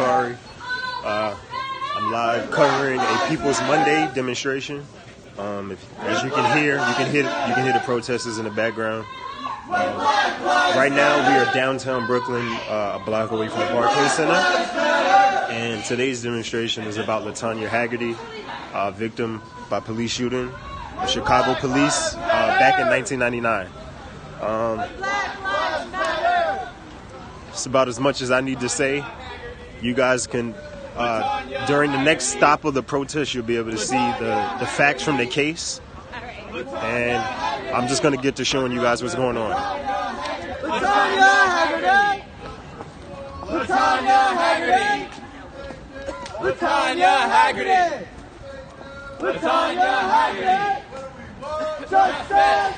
Khari. I'm live covering a People's Monday demonstration. As you can hear, you can hear the protesters in the background. Right now, we are downtown Brooklyn, a block away from the Barclays Center. And today's demonstration is about Lantanya Haggerty, victim by police shooting of Chicago police back in 1999. It's about as much as I need to say. You guys can, during the next stop of the protest, you'll be able to see the facts from the case. And I'm just going to get to showing you guys what's going on. Lantanya Haggerty! Lantanya Haggerty! Lantanya Haggerty! Lantanya Haggerty! Justice!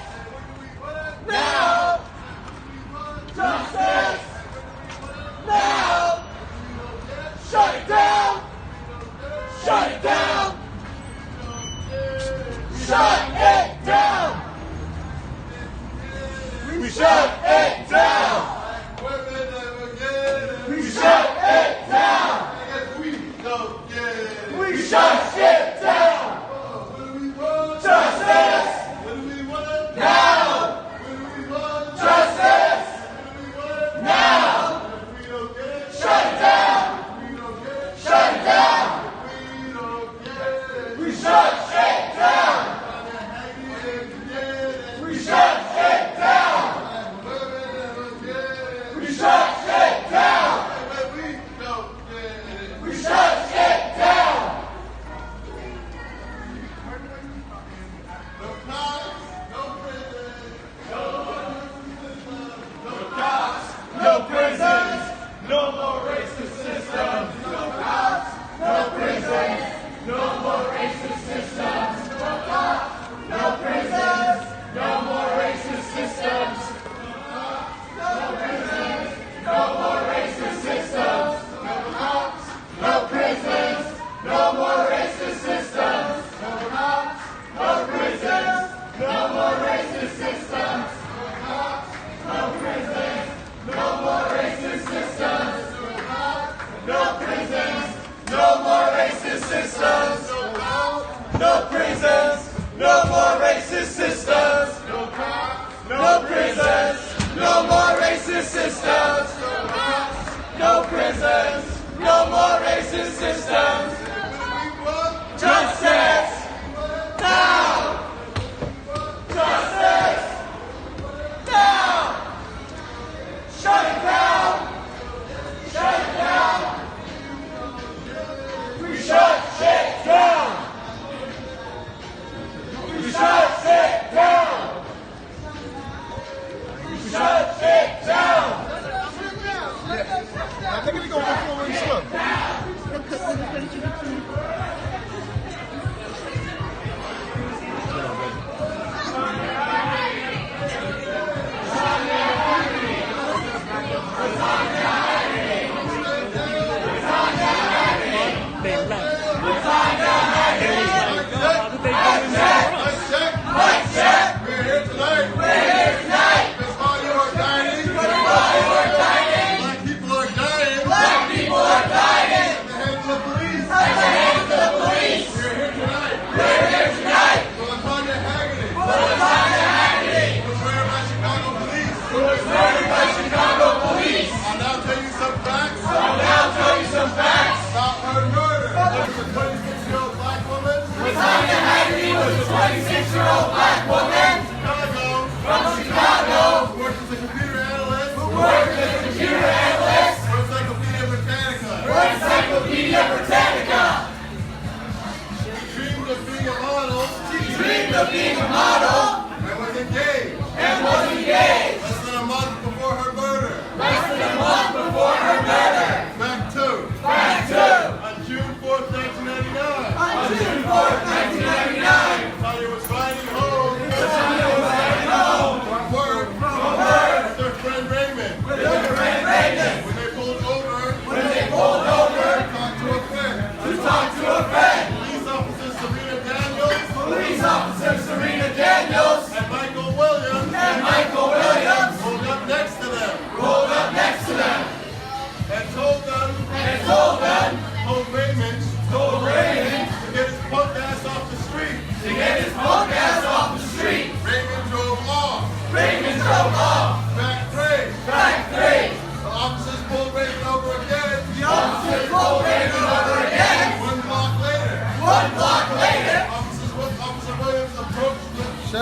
Now! Justice! Now! Shut it down! Shut it down! Shut it down! We shut it down! We shut it down! We shut it down! Justice! Now! Justice! Now! Shut it down! Shut it down! We shut it down! We shut it down! We shut it down! We shut it down! No prisons, no more racist systems. No cops, no prisons, no more racist systems. No cops, no prisons, no more racist systems. No prisons, no more racist systems. No cops, no prisons, no more racist systems. No cops, no prisons, no more racist systems. No cops, no prisons, no more racist systems. No prisons, no more racist systems. No prisons, no more racist systems. No prisons, no more racist systems. No prisons, no more racist systems. Justice! Now! Justice! Now! Shut it down! Shut it down! We shut it down! We shut it down! We shut it down! I think it's going to go really slow. Black people are dying! At the hands of the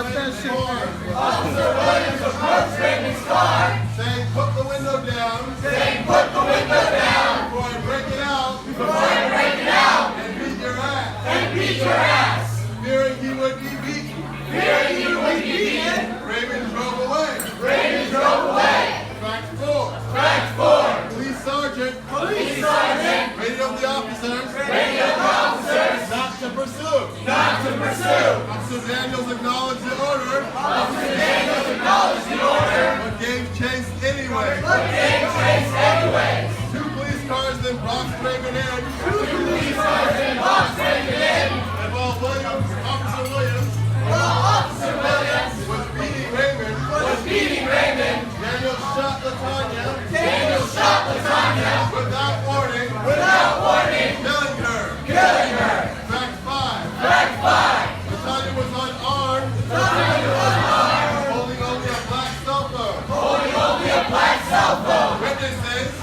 Stop that shit, man. Officer Williams approached Raymond's car, Saying, put the window down. saying, put the window down Before I break it out. before I break it out And beat your ass. and beat your ass. Fearing he would be beaten. Fearing you would be beaten, Raymond drove away. Raymond drove away. Fact 4. Fact 4. Police sergeant. Police sergeant Radio the officers. radioed the officers Not to pursue. not to pursue. Officer Daniels acknowledged the order. Officer Daniels acknowledged the order, But gave chase anyway. but gave chase anyways. 2 police cars then boxed Raymond in. Police cars and boxed Raymond in, And while Officer Williams while Officer Williams was beating Raymond, was beating Raymond. Daniel shot Lantanya Daniel shot Lantanya without warning, without warning, killing her. killing her. Fact 5. Fact 5. Lantanya was unarmed, Lantanya was armed, holding only a black cell phone. holding only a black cell phone.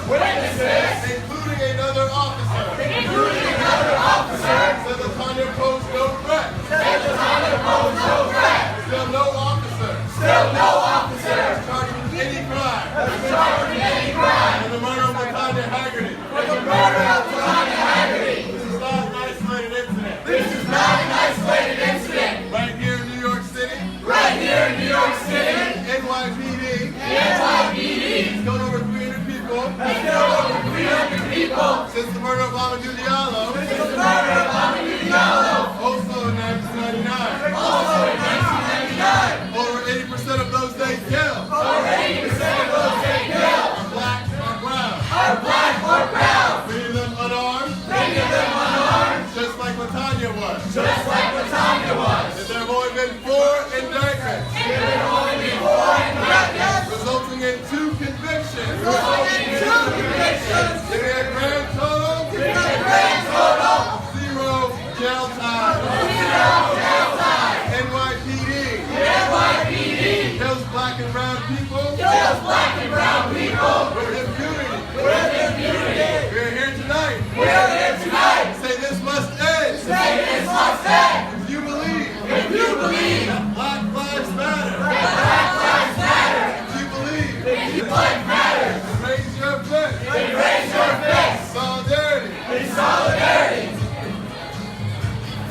Witnesses, including another officer, Including another officer, said Lantanya posed no threat. said Lantanya posed no threat. Still no officer Still no officer charged with any crime charged with any crime in the murder of Lantanya Haggerty. with the murder of Lantanya Haggerty. This is not an isolated incident. This is not an isolated incident. Right here in New York City, Right here in New York City, NYPD the NYPD killed over 300 people has killed over 300 people since the murder of Amadou Diallo, since the murder of Amadou Diallo, also in 1999. also in 1999. Over 80% of those they killed Over 80% of those they killed are black or brown. are black or brown. Many of them unarmed, Many of them unarmed, just like Lantanya was. just like Lantanya was. And there have only been 4 indictments, There have only been 4 indictments, resulting in 2 convictions. resulting in 2 convictions, Giving a grand total giving a grand total of 0 jail time. of 0 jail time. NYPD The NYPD kills black and brown people kills black and brown people with impunity. with impunity. We are here tonight. We are here tonight. Say this must end. Say this must end. If you believe If you believe Black Lives Matter, that Black Lives Matter, if you believe if your life matters, raise your fist. then raise your fist Solidarity. in solidarity.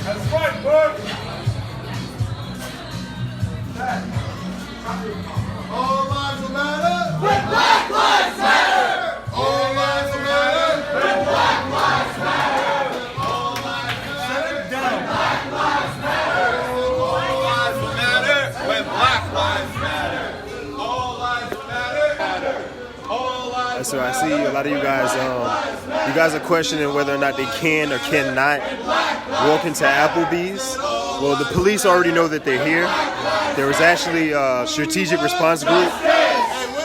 That's right, bud. All lives will matter. When Black Lives Matter, All lives will matter. when Black Lives Matter, All lives matter. Black Lives Matter, All lives will matter. When Black Lives matter. All lives matter. All lives. So I see a lot of you guys are questioning whether or not they can or cannot walk into Applebee's. Well, the police already know that they're here. There was actually a strategic response group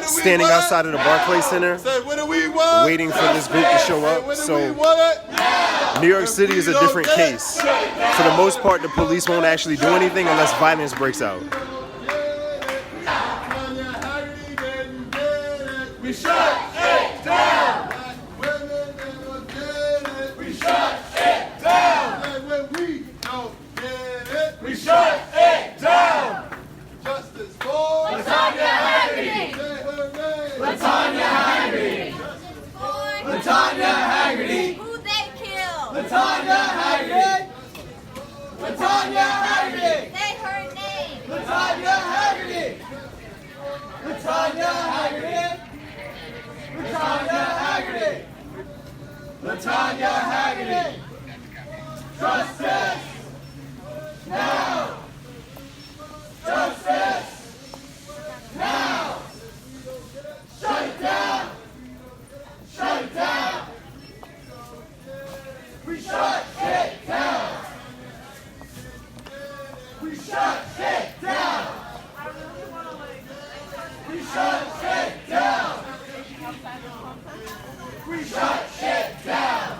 standing outside of the Barclays Center Say, what do we want? waiting for this group to show Hey, up. what do we So want? New York City is a different case. For the most part, the police won't actually do anything unless violence breaks out. Lantanya Haggerty didn't get it. we shut it down. Black women didn't get it. We shut it down. And when we don't get it, We shut it down. justice for Lantanya Haggerty. say her name. Lantanya Haggerty. Lantanya Haggerty. Who they killed? Lantanya Haggerty. Lantanya Haggerty. Say her name. Lantanya Haggerty. Lantanya Haggerty. Lantanya Haggerty. Lantanya Haggerty. Justice now. Justice now. Shut it down. Shut it down. We shut it down. We shut it down. We shut it down. We shut it down.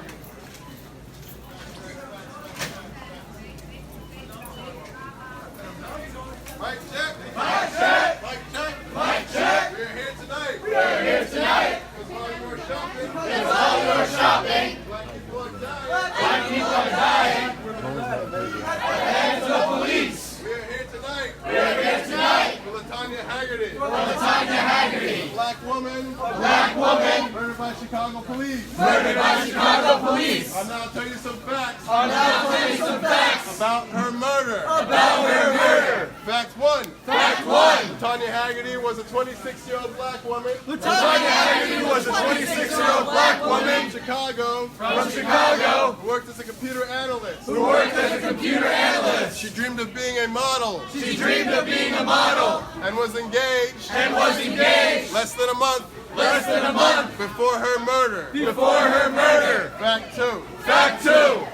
Mic check. Mic check. Mic check. Mic check. We're here tonight. We are here tonight. Because while you were shopping, It's all your shopping. black people are dying. Black people Chicago police. Murdered by Chicago police. I'll now tell you some facts I'll now tell you some facts about her murder. about her murder. Fact 1. Fact 1. Lantanya Haggerty was a 26-year-old black woman Lantanya Haggerty was a 26-year-old black woman from Chicago from Chicago who worked as a computer analyst. who worked as a computer analyst. She dreamed of being a model She dreamed of being a model and was engaged and was engaged less than a month before her murder. before her murder. Fact 2. Fact 2.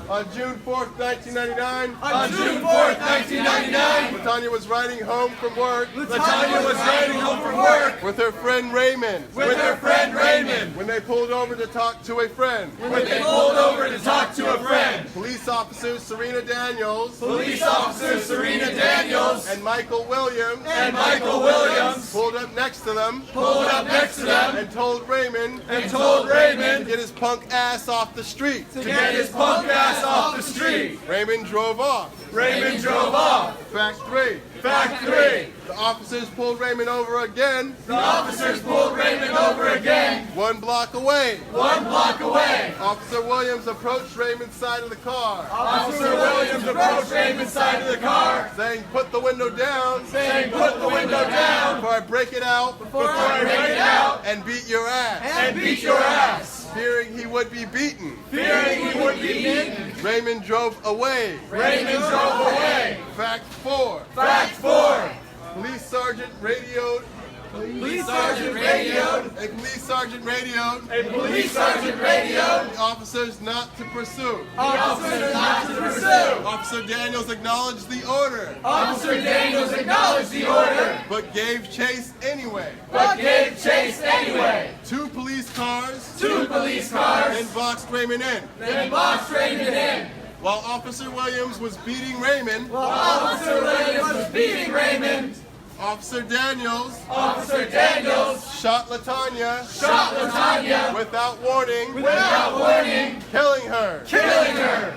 On June 4th, 1999, On June 4th, 1999, Lantanya was riding home from work Lantanya was riding home from work with her friend Raymond with her friend Raymond. when they pulled over to talk to a friend. When they pulled over to talk to a friend, Police officers Serena Daniels police officers Serena Daniels and Michael Williams and Michael Williams pulled up next to them pulled up next to them and told Raymond and told to Raymond get his punk ass off the street. to get his punk ass off the street. Raymond drove off. Raymond drove off. Fact 3. Fact 3. The officers pulled Raymond over again The officers pulled Raymond over again 1 block away. 1 block away. Officer Williams approached Raymond's side of the car, Officer Williams approached Raymond's side of the car, saying, "Put the window down saying, "Put the window down before I break it out before I break it out and beat your ass." and beat your ass." Fearing he would be beaten, Fearing he would be beaten, Raymond drove away. Raymond drove away. Fact 4. Fact 4. Police sergeant radioed. Police sergeant radioed. A police sergeant radioed A police sergeant radioed the officers not to pursue. officers not to pursue. Officer Daniels acknowledged the order, Officer Daniels acknowledged the order, but gave chase anyway. but gave chase anyway. 2 police cars 2 police cars then boxed Raymond in. then boxed Raymond in. While Officer Williams was beating Raymond, Officer Williams was beating Raymond. Officer Daniels Officer Daniels shot Lantanya shot Lantanya without warning, without warning, killing her. killing her.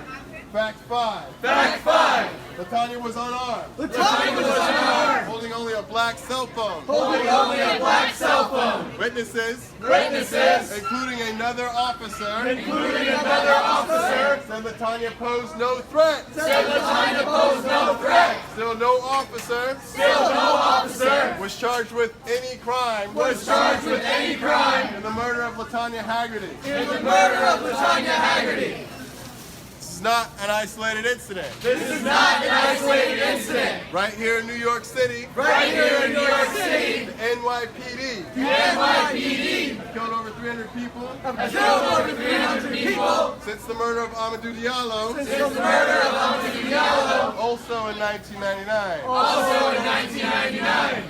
Fact 5. Fact 5. Lantanya was unarmed, Lantanya was unarmed, holding only a black cell phone. holding only a black cell phone. Witnesses, Witnesses, including another officer, including another officer, said Lantanya posed no threat. said Lantanya posed no threat. Still no officer Still no officer was charged with any crime was charged with any crime in the murder of Lantanya Haggerty. in the murder of Lantanya Haggerty. This is not an isolated incident. This is not an isolated incident. Right here in New York City, Right here in New York City, the NYPD the NYPD killed over 300 people has killed over 300 people since the murder of Amadou Diallo, since the murder of Amadou Diallo, also in 1999. also in 1999.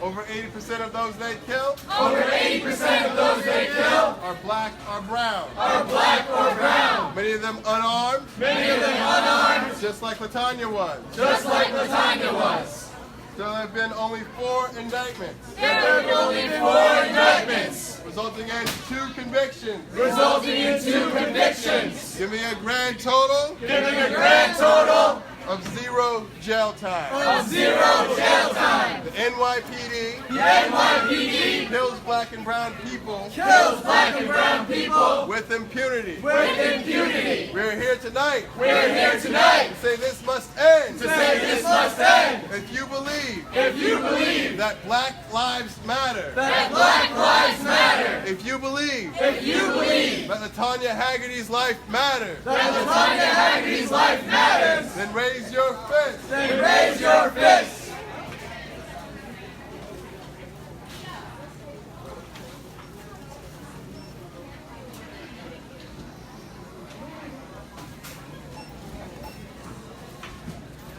Over 80% of those they killed Over 80% of those they kill are black or brown. are black or brown. Many of them unarmed, Many of them unarmed, just like Lantanya was. just like Lantanya was. There have been only 4 indictments, There have only 4 indictments, resulting in 2 convictions, resulting in 2 convictions, giving a grand total giving a grand total of 0 jail time. of 0 jail time. The NYPD The NYPD kills black and brown people kills black and brown people with impunity. with impunity. We're here tonight We're here tonight to say this must end. to say this must end. If you believe If you believe that black lives matter, that black lives matter, if you believe if you believe that Lantanya Haggerty's life matters, that Lantanya Haggerty's life matters, then raise your fist. then raise your fist.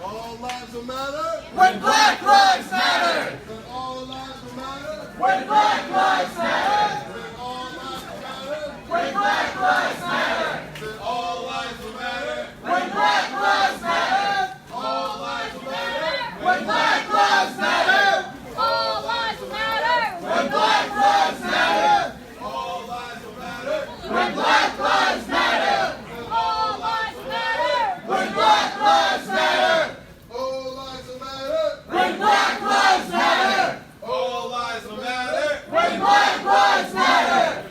All lives will matter. When black lives matter, Then all lives will matter. when black lives matter, Then all lives will matter. when black lives matter, Then all lives will matter. when black lives matter, All lives will matter. when black lives matter, All lives matter. when black lives matter, All lives will matter. when black lives matter, All lives matter. when black lives matter, All lives will matter. when black lives matter, All lives will matter. when black lives matter.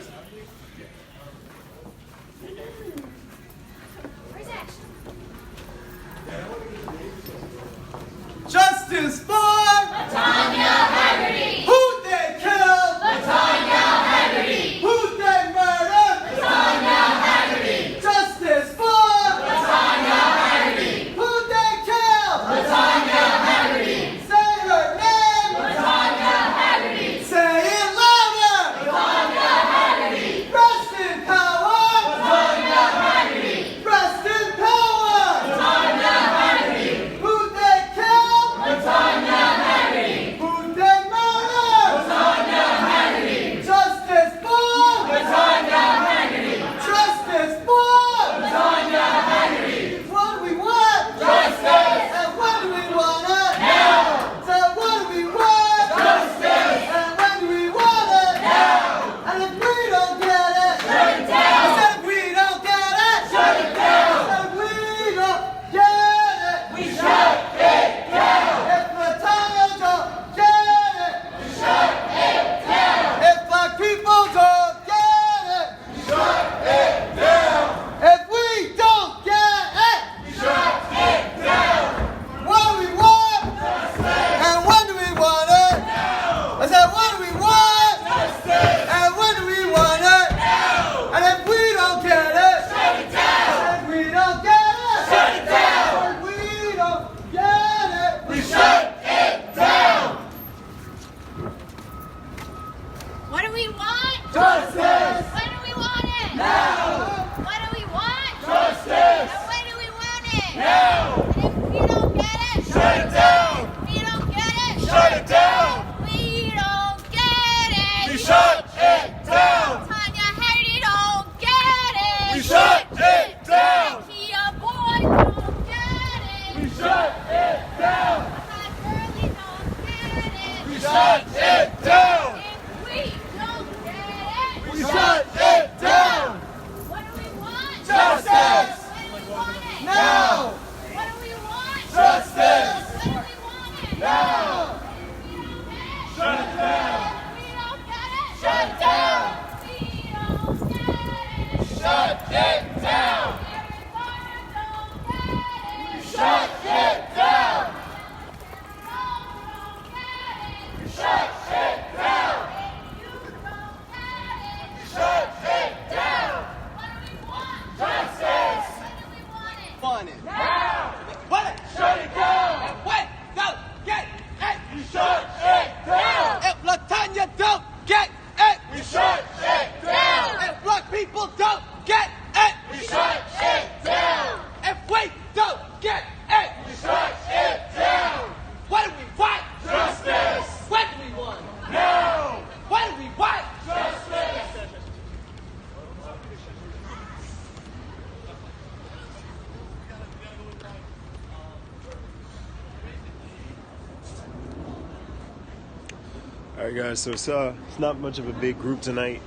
Alright guys, so it's not much of a big group tonight,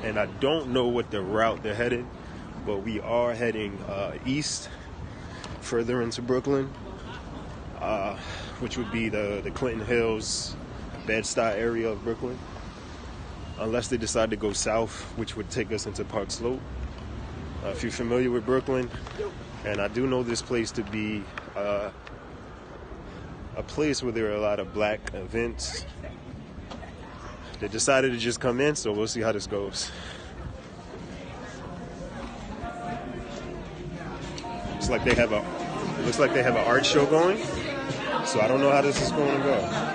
and I don't know what the route they're headed, but we are heading east, further into Brooklyn, which would be the Clinton Hills, Bed-Stuy area of Brooklyn, unless they decide to go south, which would take us into Park Slope. If you're familiar with Brooklyn, and I do know this place to be a place where there are a lot of black events. They decided to just come in, so we'll see how this goes. Looks like they have an art show going, so I don't know how this is going to go.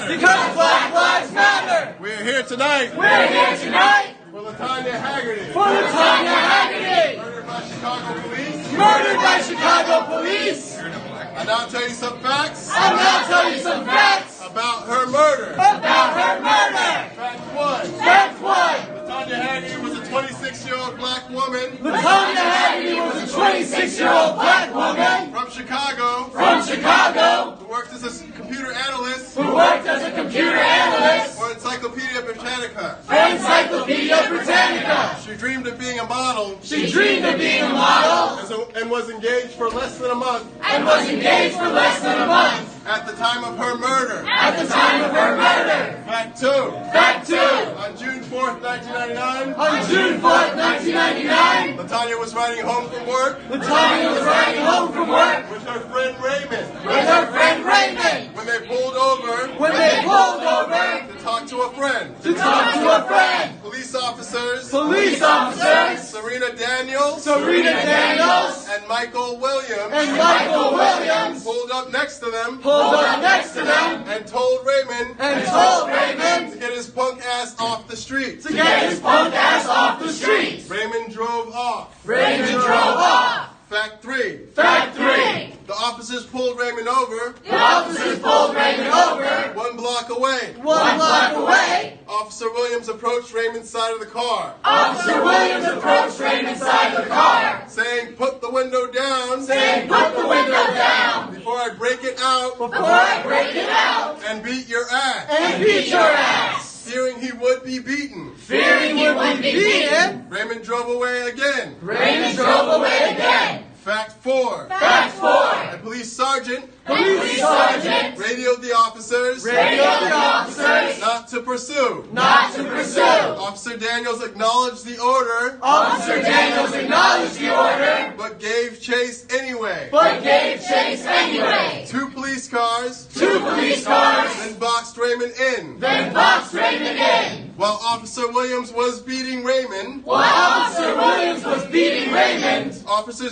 Because Black Lives Matter! We're here tonight. We're here tonight! For Lantanya Haggerty. For Lantanya Haggerty! Murdered by Chicago police. Murdered by Chicago police! I'll now tell you some facts. I'll now tell you some facts About her murder. about her murder! Fact one. Fact one! Lantanya Haggerty was a 26-year-old black woman Lantanya Haggerty was a 26-year-old black woman from Chicago from Chicago who worked as a computer analyst who worked as a computer analyst for Encyclopedia Britannica. for Encyclopedia Britannica. She dreamed of being a model She dreamed of being a model and was engaged for less than a month and was engaged for less than a month at the time of her murder. at the time of her murder. Fact two. Fact two! On June 4th, 1999, On June 4th, 1999, Lantanya was riding home from work Lantanya was riding home from work with her friend Raymond with her friend Raymond when they pulled over when they pulled over to talk to a friend. to talk to a friend. Police officers Police officers Serena Daniels Serena Daniels and Michael Williams and Michael Williams pulled up next to them pulled up next to them and told Raymond and told Raymond to get his punk ass off the street. to get his punk ass off the street. Raymond drove off. Raymond drove off. Fact three. Fact three! The officers pulled Raymond over The officers pulled Raymond over 1 block away. 1 block away. Officer Williams approached Raymond's side of the car, Officer Williams approached Raymond's side of the car, saying, "Put the window down saying, "Put the window down before I break it out before I break it out and beat your ass." and beat your ass." Fearing he would be beaten, Fearing he would be beaten, Raymond drove away again. Raymond drove away again. Fact four. Fact four! A police sergeant Police sergeant radioed the officers radioed the officers not to pursue. not to pursue. Officer Daniels acknowledged the order, Officer Daniels acknowledged the order, but gave chase anyway. but gave chase anyway. 2 police cars 2 police cars then boxed Raymond in. then boxed Raymond in. While Officer Williams was beating Raymond, While Officer Williams was beating Raymond, Officer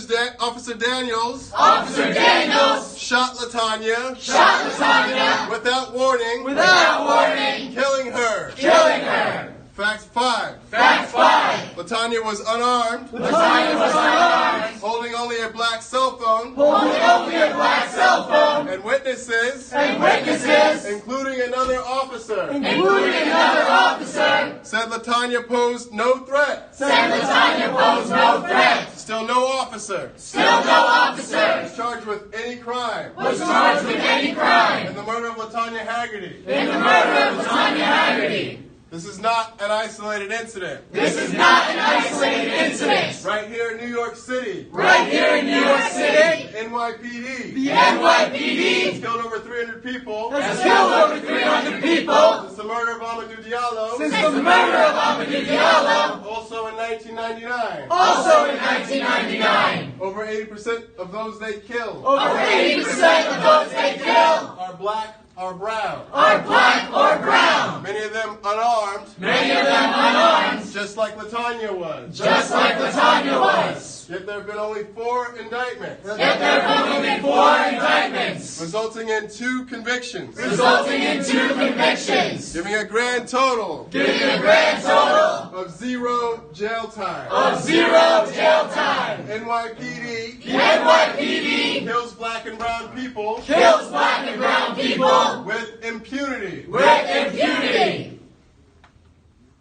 Daniels Officer Daniels shot Lantanya shot Lantanya without warning, without warning, killing her. killing her. Fact 5. Fact five! Lantanya was unarmed, Lantanya was unarmed, holding only a black cell phone, holding only a black cell phone, and witnesses, and witnesses, including another officer, including another officer, said Lantanya posed no threat. said Lantanya posed no threat. Still no officer Still no officer was charged with any crime was charged with any crime in the murder of Lantanya Haggerty. in the murder of Lantanya Haggerty. This is not an isolated incident. This is not an isolated incident. Right here in New York City, Right here in New York City, NYPD the NYPD has killed over 300 people has killed over 300 people since the murder of Amadou Diallo, since the murder of Amadou Diallo, also in 1999. also in 1999. Over 80% of those they killed Over 80% of those they killed are black or brown. are black or brown. Many of them unarmed, Many of them unarmed, just like Lantanya was. Just like Lantanya was. Yet there have been only 4 indictments. Yet there have only been 4 indictments. Resulting in 2 convictions. Resulting in 2 convictions. Giving a grand total. Giving a grand total Of 0 jail time. of 0 jail time. NYPD. The NYPD Kills black and brown people. kills black and brown people With impunity. with impunity.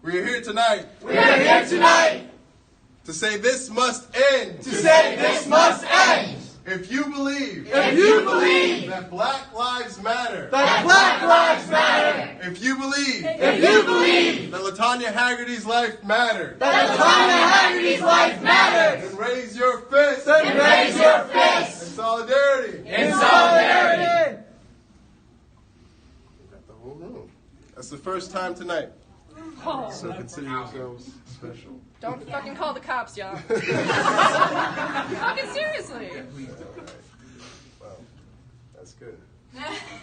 We are here tonight We are here tonight to say this must end. to say this must end. If you believe If you believe that Black Lives Matter, that Black Lives Matter, if you believe if you believe that Lantanya Haggerty's life mattered, that Lantanya Haggerty's life matters, then raise your fist then raise your fist in solidarity. in solidarity. Got the whole room. That's the first time tonight. So consider yourselves special. Don't fucking call the cops, y'all. Fucking seriously. Wow, that's good.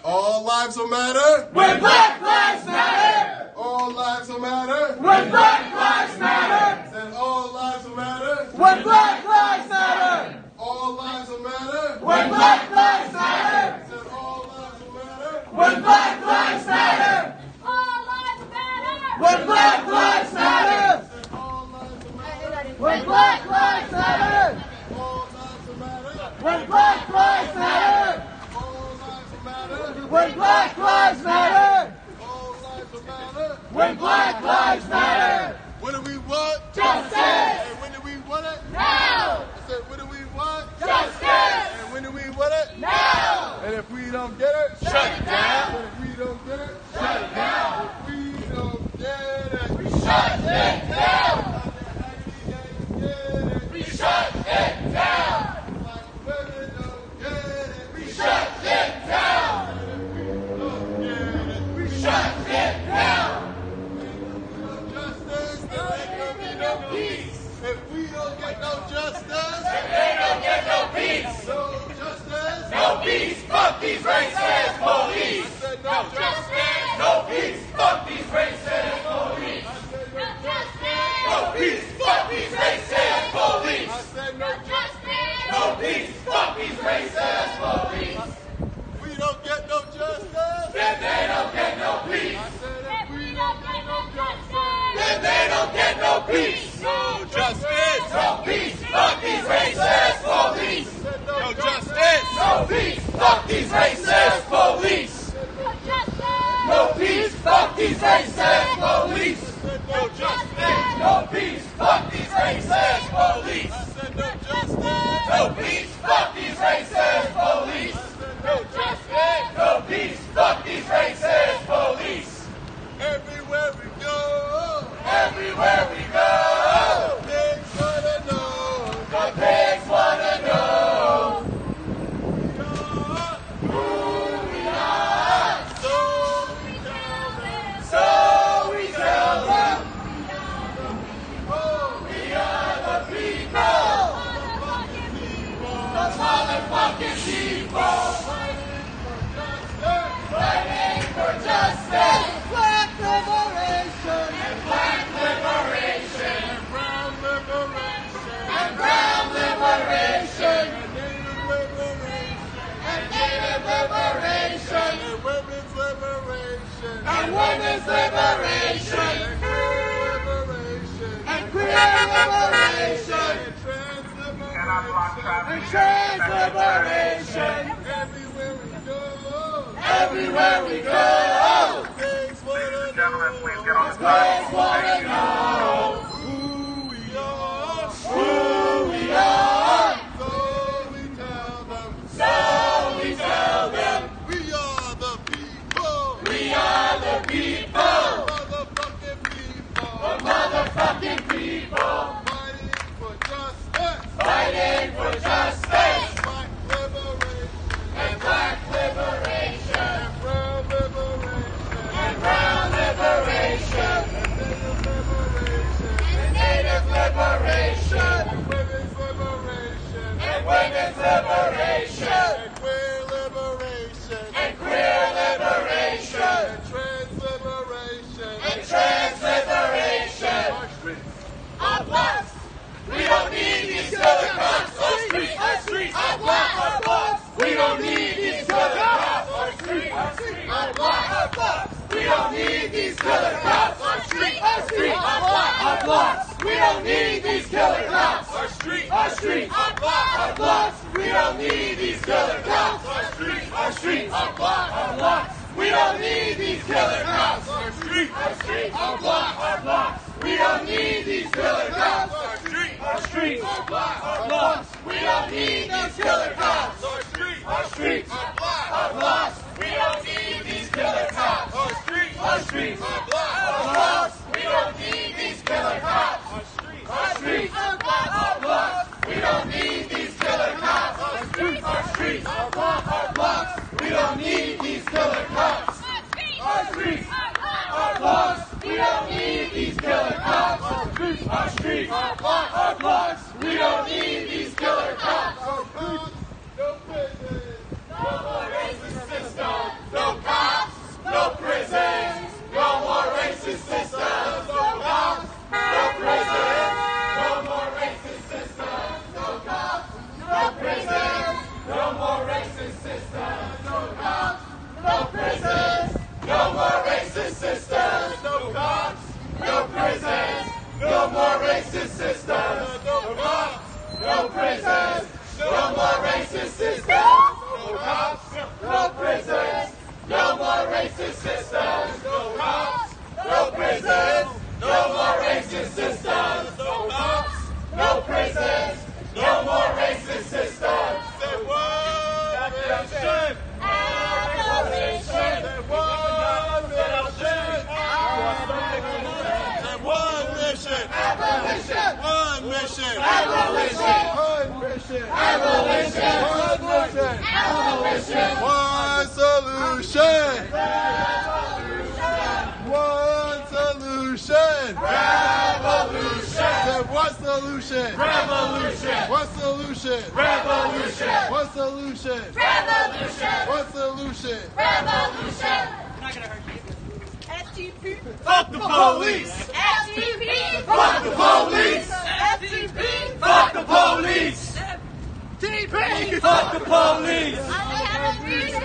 All lives will matter. When Black Lives Matter, All lives will matter. when Black Lives Matter, Said all lives will matter. when Black Lives Matter, All lives will matter. when Black Lives Matter, Said all lives will matter. when Black Lives Matter, All lives matter. when Black Lives Matter, All lives will matter. when Black Lives Matter, All lives will matter. when Black Lives Matter, All lives will matter. when Black Lives Matter, All lives will matter. when Black Lives Matter. What do we want? Justice! And when do we want it? Now! I said, what do we want? Justice! And when do we want it? Now! And if we don't get it, Shut it down! And if we don't get it, Shut it down! if we don't get it, Shut it down! we Shut it down! Black women don't get it. We shut it down! Don't get it. We shut it down! No justice, there ain't gonna be no peace. If we don't get no justice, They don't get no peace! no justice, No peace! Fuck these racist police! I said no justice, No peace! Fuck these racist police! I said no justice, No peace! Fuck these racist police! I said no justice. No peace! Fuck these racist police! We don't get no justice. Then they don't get no peace! I said if we don't get no justice, Then they don't get no peace! no justice, No peace! Fuck these racist police! no justice, No peace! Fuck these racist police! No peace! Fuck these racist police! no justice, No peace! Fuck these racist police! I said no justice, No peace! Fuck these racist police! no justice. No peace! Fuck these racist police! Everywhere we go, Everywhere we go, pigs wanna know. the pigs wanna know Who we are. So we tell them, so we tell them oh, we are the people, the motherfucking people, fighting for justice, black liberation, and black liberation, and brown liberation, and brown liberation, and native liberation, and native liberation, and women's liberation, and women's liberation, and queer liberation, and queer liberation, and trans liberation. and trans liberation. Everywhere we go, Everywhere we go, pigs wanna Gentlemen, please get on the pigs wanna know who we are. who we are. So we tell them, So we tell them we are the people. we are the people, Motherfucking people. the motherfucking people, Fighting for justice. fighting for justice, Black liberation. and black liberation, And brown liberation. and brown liberation, And native liberation. streets are blocks. We don't need these killer cops. Our streets are blocks. We don't need these killer cops. Our streets are blocks. We don't need these killer cops. Our streets are blocks. We don't need these killer cops. Our streets are blocks. We don't need these killer cops. Our streets are blocks. We don't need these killer cops. Our streets are blocks. We don't need these killer cops. Our streets are blocks. We don't need these killer cops. Our streets are blocks. We don't need these killer cops. Our streets are blocks. We don't need these killer cops. No prisons. No more racist system. No cops. No prisons. No more racist systems. No cops. No prisons. No more racist systems. No cops. No prisons. No more racist systems. No cops. No prisons. No more racist systems. No cops. No prisons. No more racist systems. No cops. No prisons. No more racist systems. No cops. No prisons. No more racist systems. No cops. No prisons. No more racist systems. No cops. No prisons. No more racist systems. Say what? Abolition. Abolition. Say what? Abolition. Abolition. One mission. Abolition. One mission. Abolition. One mission. Abolition. One solution. One solution. Revolution. Say what solution? Revolution. What solution? Revolution. What solution? Revolution. What solution? Revolution. FTP. Fuck the police. FTP. Fuck the police. FTP. Fuck the police. FTP. Fuck the police.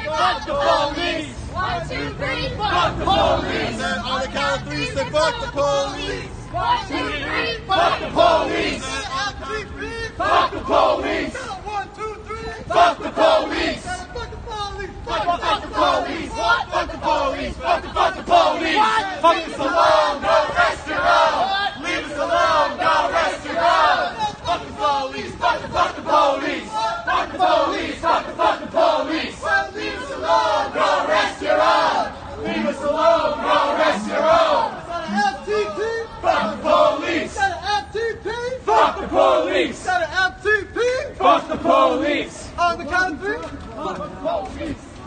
Fuck the police. 1, 2, 3. Fuck the police. On the count of three, say fuck the police. 1, 2, 3. Fuck the police. Fuck the police. 1, 2, 3. Fuck the police. Fuck the police. Fuck the police. Fuck the police. Fuck the police. Leave us alone. Go rest your own. Leave us alone. Go rest your own. Fuck the police. Fuck the police. Fuck the police. Fuck the police. Leave us alone. Go rest your own. Leave us alone. Go rest your own. FTP. Fuck the police. FTP. Fuck the police. FTP. Fuck the police. On the count of 3.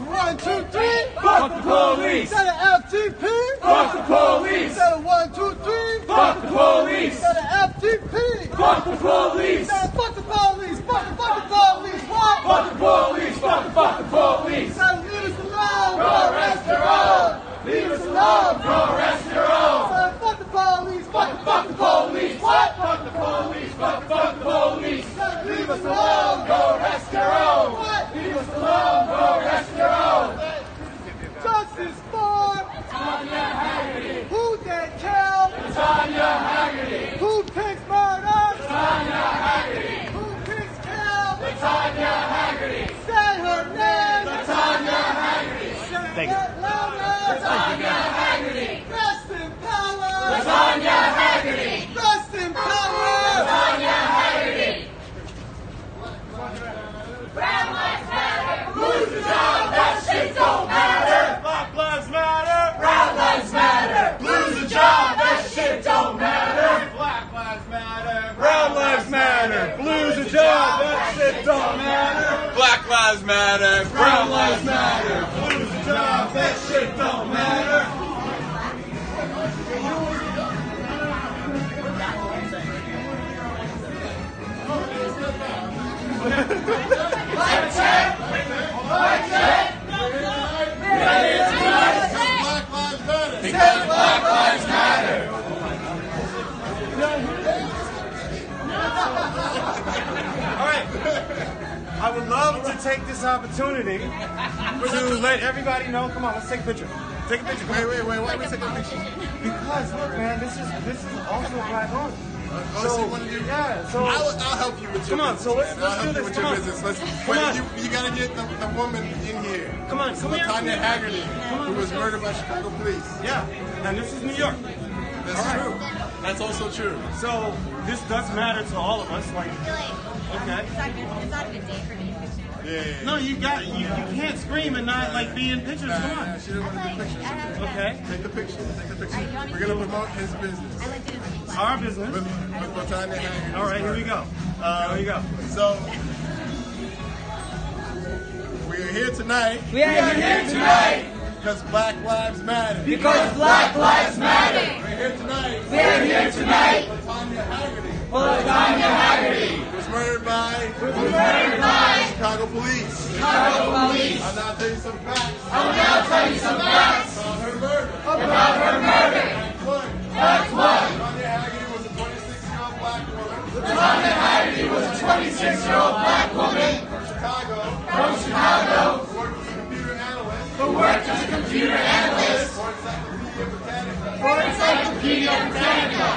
1, 2, 3. Fuck the police. FTP. Fuck the police. 1, 2, 3. Fuck the police. FTP. Fuck the police. Fuck the police. Fuck the police. What? Fuck the police. Fuck the police. Leave us alone. Go rest your own. Leave us alone. Go rest your own. Fuck the police. Fuck the police. What? Fuck the police. Fuck the police. Leave us alone. Go rest your own. Leave us alone. Go rest your own. Justice for Lantanya Haggerty. who they kill. Lantanya Haggerty. Who picks murder. Lantanya Haggerty. Who picks kill. Lantanya Haggerty. Say her name. Lantanya Haggerty. Say it louder. Lantanya Haggerty. Rest in power. Lantanya Haggerty. Rest in power. Lantanya Haggerty. Brown lives matter. Lose a job, that shit don't matter. Black lives matter. Brown lives matter. Lose a job, that shit don't matter. Black lives matter. Brown lives matter. Lose a job, that shit don't matter. Black lives matter. Brown lives matter. Lose a job, that shit don't matter. Mic check. Mic check. Black lives matter. Say Black Lives Matter. All right. I would love to take this opportunity to let everybody know. Come on, let's take a picture. Take a picture. Wait. Why are we taking a picture? Because look, man, this is also a black owned. Oh, so you want to do? Yeah. So I'll help you with your come on. business. So let's I'll do help this. you with Come your on. business. Let's. Come on. You got to get the woman in here. Come on. Come here. Lantanya Haggerty, who was murdered by Chicago police. Yeah. And this is New York. That's true. That's also true. So this does matter to all of us. Like, okay. It's not a good day for me. Yeah. No, you can't scream and not like be in pictures. Come on. She didn't want to do pictures. Okay. Take the picture. Take the picture. We're gonna promote his business. I like doing things. Our business. With Lantanya Haggerty. All right, here we go. Here we go. So we are here tonight. We are here tonight Because Black Lives Matter. because Black Lives Matter. We're here tonight. We are here tonight Lantanya Haggerty for Lantanya Haggerty, was murdered by Chicago police. Chicago police. I'll now tell you some facts I will now tell you some facts about her murder. about her murder. Fact one. Fact Lantanya Haggerty one. was a 26-year-old black woman Lantanya Haggerty was a 26-year-old black woman from Chicago from Chicago who worked as a computer analyst who worked as a computer analyst for Encyclopedia Britannica. for Encyclopedia Britannica.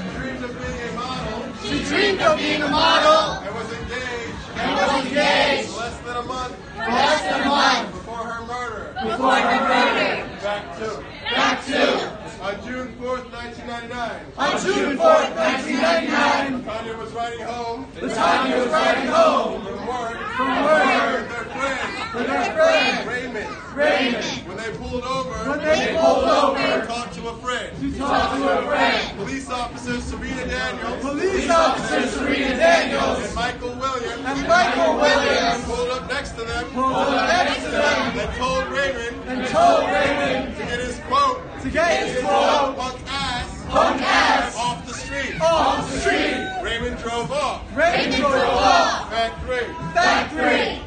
She dreamed of being a model She dreamed of being a model and was engaged and was engaged for less than a month for less than a month before her murder. before her murder. Fact two. Fact two. On June 4th, 1999, On June 4th, 1999, Lantanya was riding home Lantanya was riding home from work from work with their friend with her friend Raymond. Raymond. When they pulled over, They pulled over to talk to a friend. to talk to her friend. Police officer Serena Daniels Police officer Serena Daniels and Michael Williams and Michael Williams pulled up next to them pulled up next to them and told Raymond and told Raymond to get his quote to get his quote punk ass off the street. off the street. Raymond drove off. Raymond drove off. Fact three. Fact three.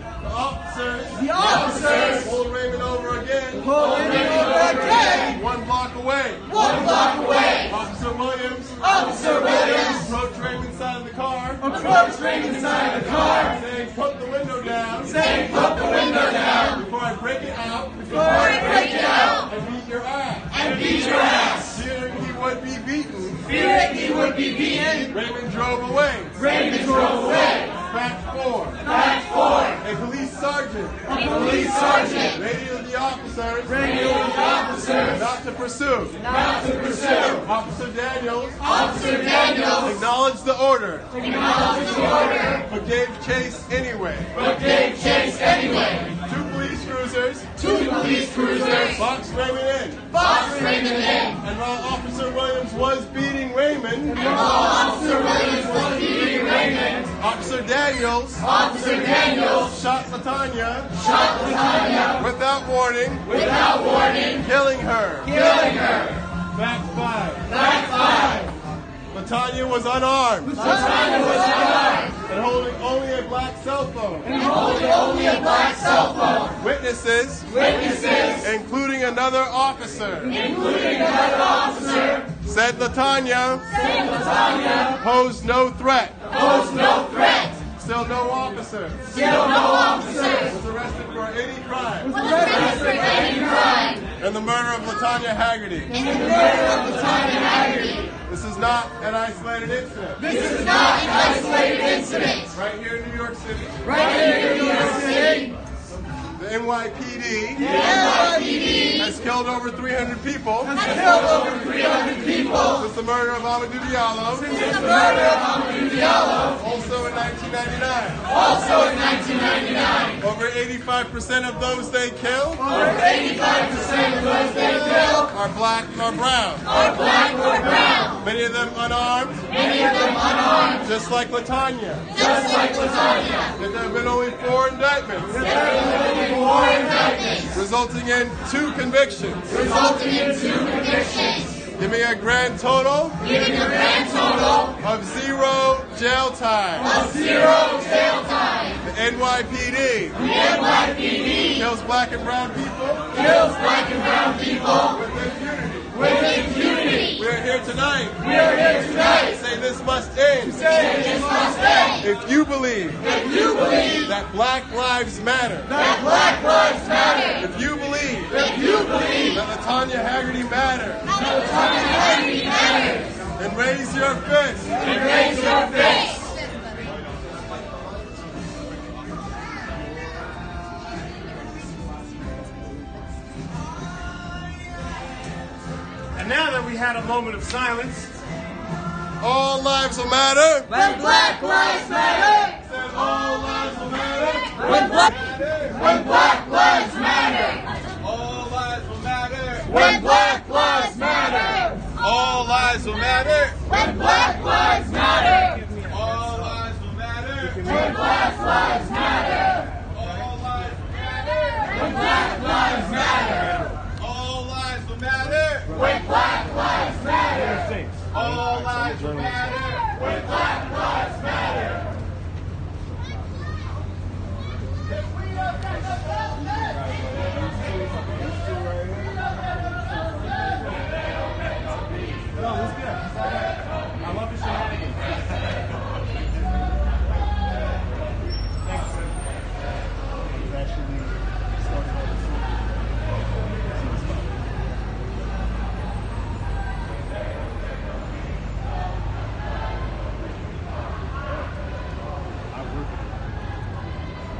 The officers pulled Raymond over again Pulled Raymond over again 1 block away. 1 block away. Officer Williams Officer Williams approached Raymond's side of the car approached Raymond's side of the car saying, "Put the window down saying, "Put the window down before I break it out before I break it out and beat your ass." and beat your ass." Fearing he would be beaten, Fearing he would be beaten, Raymond drove away. Raymond drove away. Fact four. Fact four. A police sergeant A police sergeant radioed the officers radioed the officers not to pursue. not to pursue. Officer Daniels Officer Daniels acknowledged the order, acknowledged the order, but gave chase anyway. but gave chase anyway. 2 police cruisers 2 police cruisers boxed Raymond in. boxed Raymond in. And while Officer Williams was beating Raymond, Officer Williams was beating Raymond. Officer Daniels Officer Daniels shot Lantanya shot Lantanya without warning, without warning, killing her. killing her. Fact five. Fact five. Lantanya was unarmed Lantanya was unarmed and holding only a black cell phone. and holding only a black cell phone. Witnesses, Witnesses, including another officer, including another officer, said Lantanya said Lantanya posed no threat. posed no threat. Still no officer Still no officer was arrested for any crime was arrested for any crime in the murder of Lantanya Haggerty. in the murder of Lantanya Haggerty. This is not an isolated incident. This is not an isolated incident. Right here in New York City, Right here in New York City, the NYPD the NYPD has killed over 300 people has killed over 300 people since the murder of Amadou Diallo, since the murder of Amadou Diallo, also in 1999. also in 1999. Over 85% of those they kill Over 85% of those they kill are black or brown. are black or brown, Many of them unarmed, many of them unarmed, just like Lantanya. just like Lantanya. Yet there have been only 4 indictments, There have been 4 indictments, resulting in 2 convictions, resulting in 2 convictions, giving a grand total giving a grand total of 0 jail time. of 0 jail time. The NYPD The NYPD kills black and brown people kills black and brown people with impunity. with impunity. We are here tonight We are here tonight to say this must end. to say this must end. If you believe If you believe that Black Lives Matter, that Black Lives Matter, if you believe if you believe that Lantanya Haggerty matters, that Lantanya Haggerty matters, then raise your fist. And raise your fist. And now that we had a moment of silence, all lives will matter. When Black Lives Matter. All lives will matter. When Black Lives Matter. All lives will matter. When Black Lives Matter. All lives will matter. When Black Lives Matter. All lives will matter. When Black Lives Matter. All lives will matter. When Black Lives Matter. All lives will matter. When Black Lives Matter. All lives will matter. When Black Lives Matter. no, it's good. I love the shenanigans. Thanks, sir.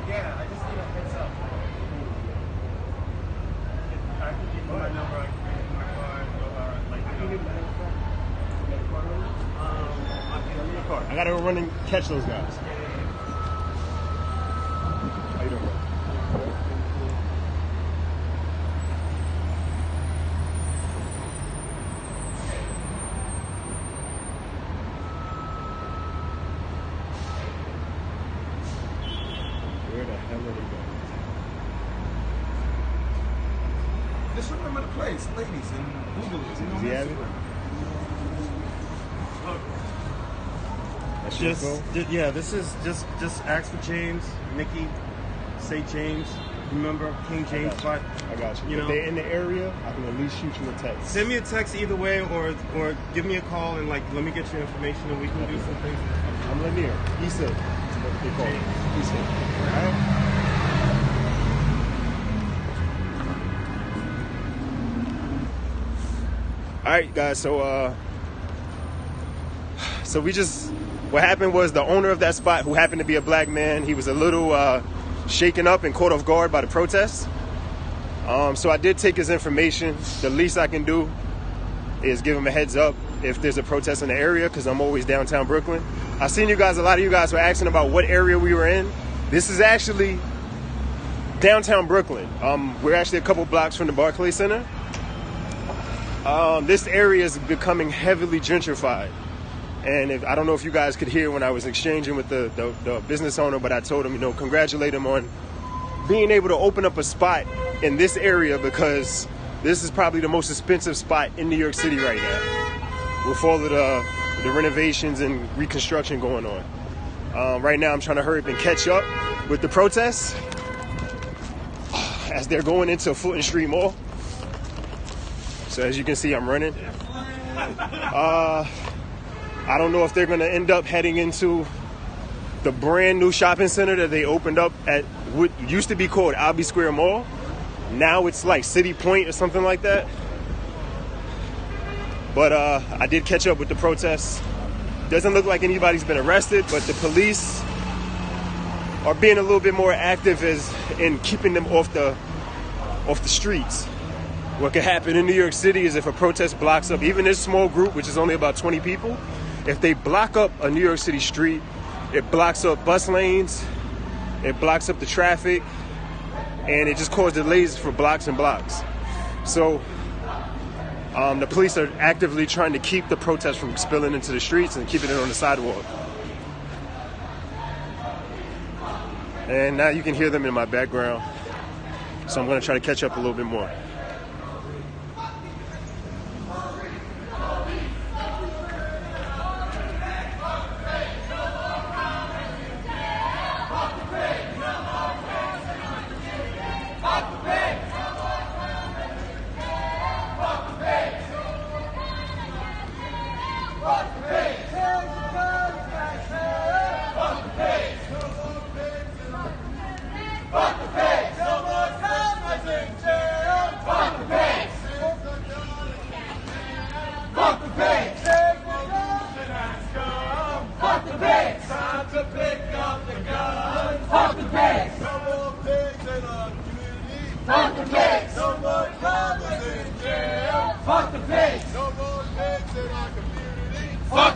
Yeah, I just need a heads up. I can give you my number. I can give you my card. I gotta run and catch those guys. How you doing, bro? Where the hell are they going? Just remember the place, ladies and boogaloo. Does he have it? That's your phone? Yeah, this is just ask for James, Nikki, say James. Remember King James spot. I got you. You If know, they're in the area, I can at least shoot you a text. send me a text either way, or give me a call and like let me get your information and we can do some things. I'm Lanier. Issa. That's what they call me. Issa. All right, guys. So we just, what happened was the owner of that spot, who happened to be a black man, he was a little shaken up and caught off guard by the protests. So I did take his information. The least I can do is give him a heads up if there's a protest in the area, because I'm always downtown Brooklyn. I seen you guys, a lot of you guys were asking about what area we were in. This is actually downtown Brooklyn. We're actually a couple blocks from the Barclays Center. This area is becoming heavily gentrified. And I don't know if you guys could hear when I was exchanging with the business owner, but I told him, congratulate him on being able to open up a spot in this area, because this is probably the most expensive spot in New York City right now, with all of the renovations and reconstruction going on. Right now I'm trying to hurry up and catch up with the protests as they're going into Fulton Street Mall. So as you can see, I'm running. I don't know if they're going to end up heading into the brand new shopping center that they opened up at what used to be called Albee Square Mall. Now it's like City Point or something like that. But I did catch up with the protests. Doesn't look like anybody's been arrested, but the police are being a little bit more active in keeping them off the streets. What could happen in New York City is if a protest blocks up even this small group, which is only about 20 people, if they block up a New York City street, it blocks up bus lanes, it blocks up the traffic, and it just causes delays for blocks and blocks. So the police are actively trying to keep the protests from spilling into the streets and keeping it on the sidewalk. And now you can hear them in my background. So I'm going to try to catch up a little bit more.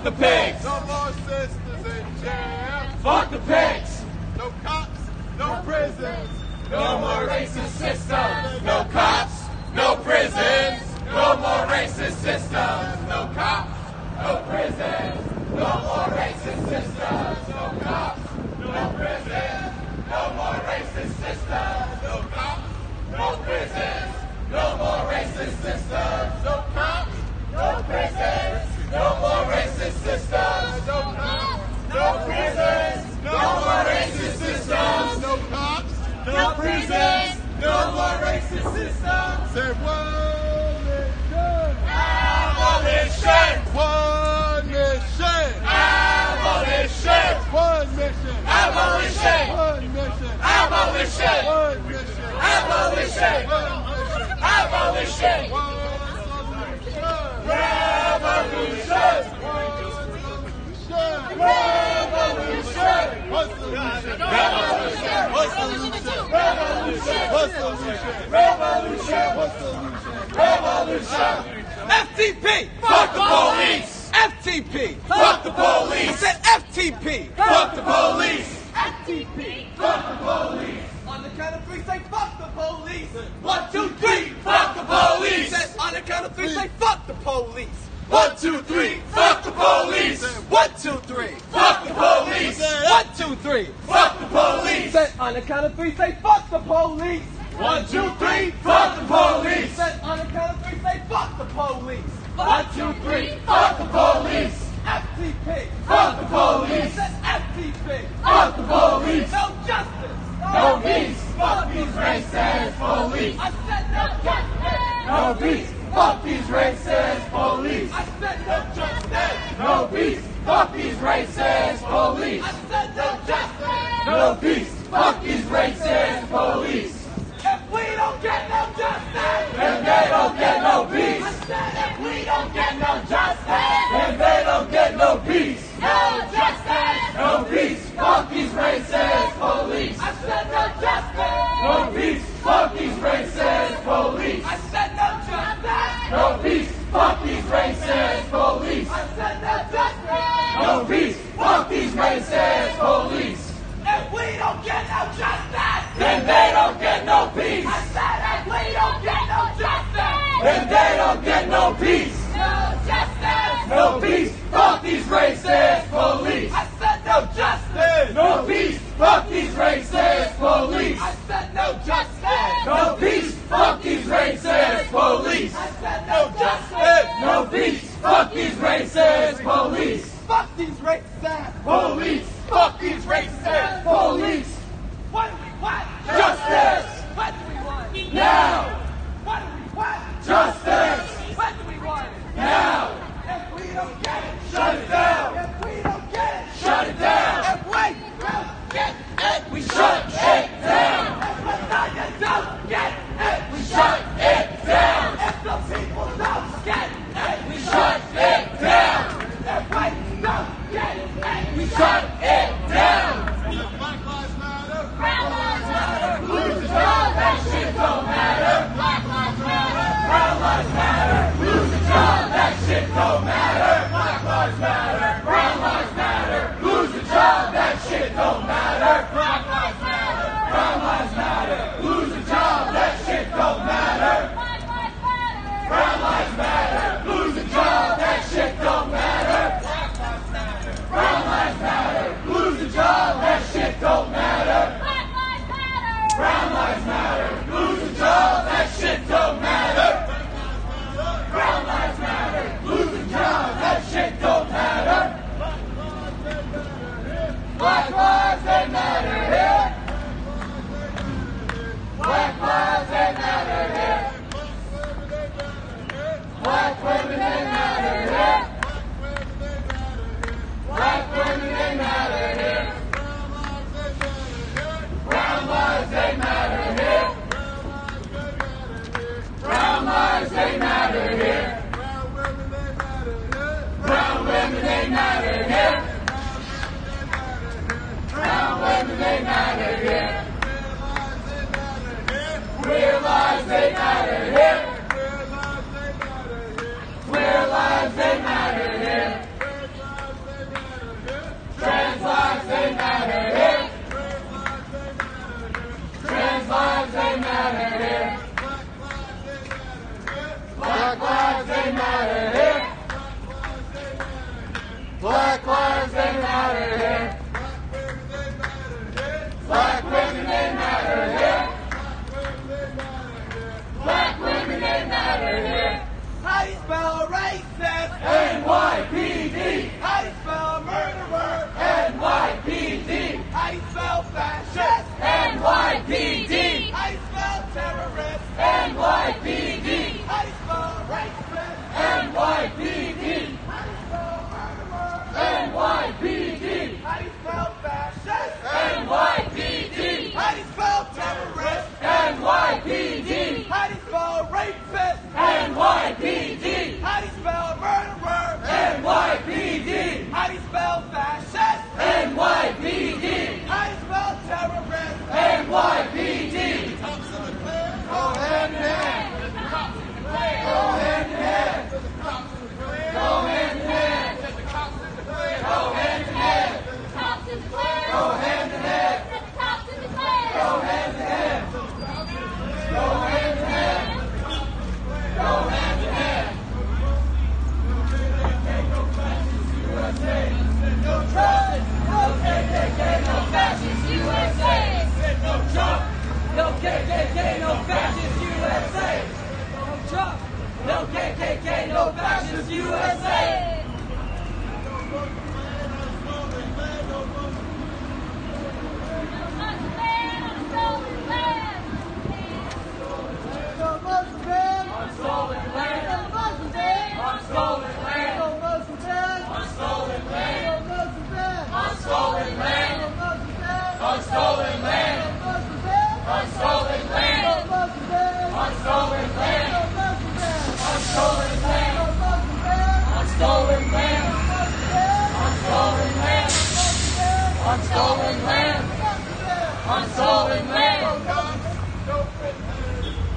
the pigs. No more sisters in jail. Fuck the pigs. No cops, no prisons. No more racist systems. No cops, no prisons. No more racist systems. No cops, no prisons. No more racist systems. No cops, no prisons. No more racist systems. No cops, no prisons. No more racist systems. No cops, No prisons. No more racist systems. no cops, No prisons. No more racist systems. no cops. No prisons. No more racist systems. Say one nation. Abolition. One nation. Abolition. One mission. Abolition. One mission. Abolition. One mission. Abolition. One mission. Abolition. One solution. Revolution. Revolution. What solution? Revolution. What solution? Revolution. What solution? Revolution. What solution? Revolution. FTP! Fuck the police. FTP! Fuck the I police. said FTP! Fuck the police. FTP! Fuck the police. On the count of three, say fuck the police! 1, 2, 3. Fuck the police. Said on the count of three, say fuck the police! 1, 2, 3. Fuck the police. 1, 2, 3! Fuck the police. 1, 2, 3! Fuck the police. Said on the count of three, say fuck the police! 1, 2, 3. Fuck the police. Said on the count of three, say fuck the police! 1, 2, 3. Fuck the police. FTP! Fuck the police. Said FTP! Fuck the police. No justice! No peace. Fuck these racist police. I said no justice! No peace. Fuck these racist police. I said no justice! No peace. Fuck these racist police. I said no justice! No peace. Fuck these racist police. If we don't get no justice, And they don't get no I peace. said if we don't get no justice, And they don't get no peace. no justice, No peace. Fuck these racist police. I said no justice, No peace. Fuck these racist police. I said no justice, No peace. Fuck these racist police. I said no justice, No peace. Fuck these racist police. if we don't get no justice, Then they don't get no peace. I said if we don't get no justice, Then they don't get no peace. no justice, No peace. Fuck these racist police. I said no justice, No peace. Fuck these racist police. I said no justice, No peace. Fuck these racist police. I said no justice, No peace. Fuck these racist police. fuck these racist, Police. fuck these racist, Police. what do we want? Justice. What do we want? Now. What do we want? Justice. What do we want? Now. If we don't get it, Shut it down. if we don't get it, Shut it down. if we don't get it, We shut it down. if Lantanya don't get it, We shut it down. if the people don't get it, We shut it down. if we don't get it, We shut it down. Black Lives Matter. Brown lives matter, Lose the job. That shit don't matter. Black lives matter, Brown lives matter. Lose the job. That shit don't matter. Black lives matter. Brown lives matter. Lose the job. That shit don't matter. Black lives matter. Brown lives matter. Lose the job. That shit don't matter. Black lives matter, Brown lives matter. Lose the job. That shit don't matter. Brown lives matter. Lose the job. That shit don't matter. Black lives matter, Brown lives matter. Lose the job. That shit don't matter. Brown lives matter. Lose the job. That shit don't matter. Black lives they matter here. Black lives they matter here. Black women they matter here. Black women they matter here. Brown lives they matter here. Brown lives they matter here. Brown women they matter here. Brown women they matter here. Queer lives they matter here. Queer lives they matter here. stolen land. On stolen land. On stolen land. On stolen land.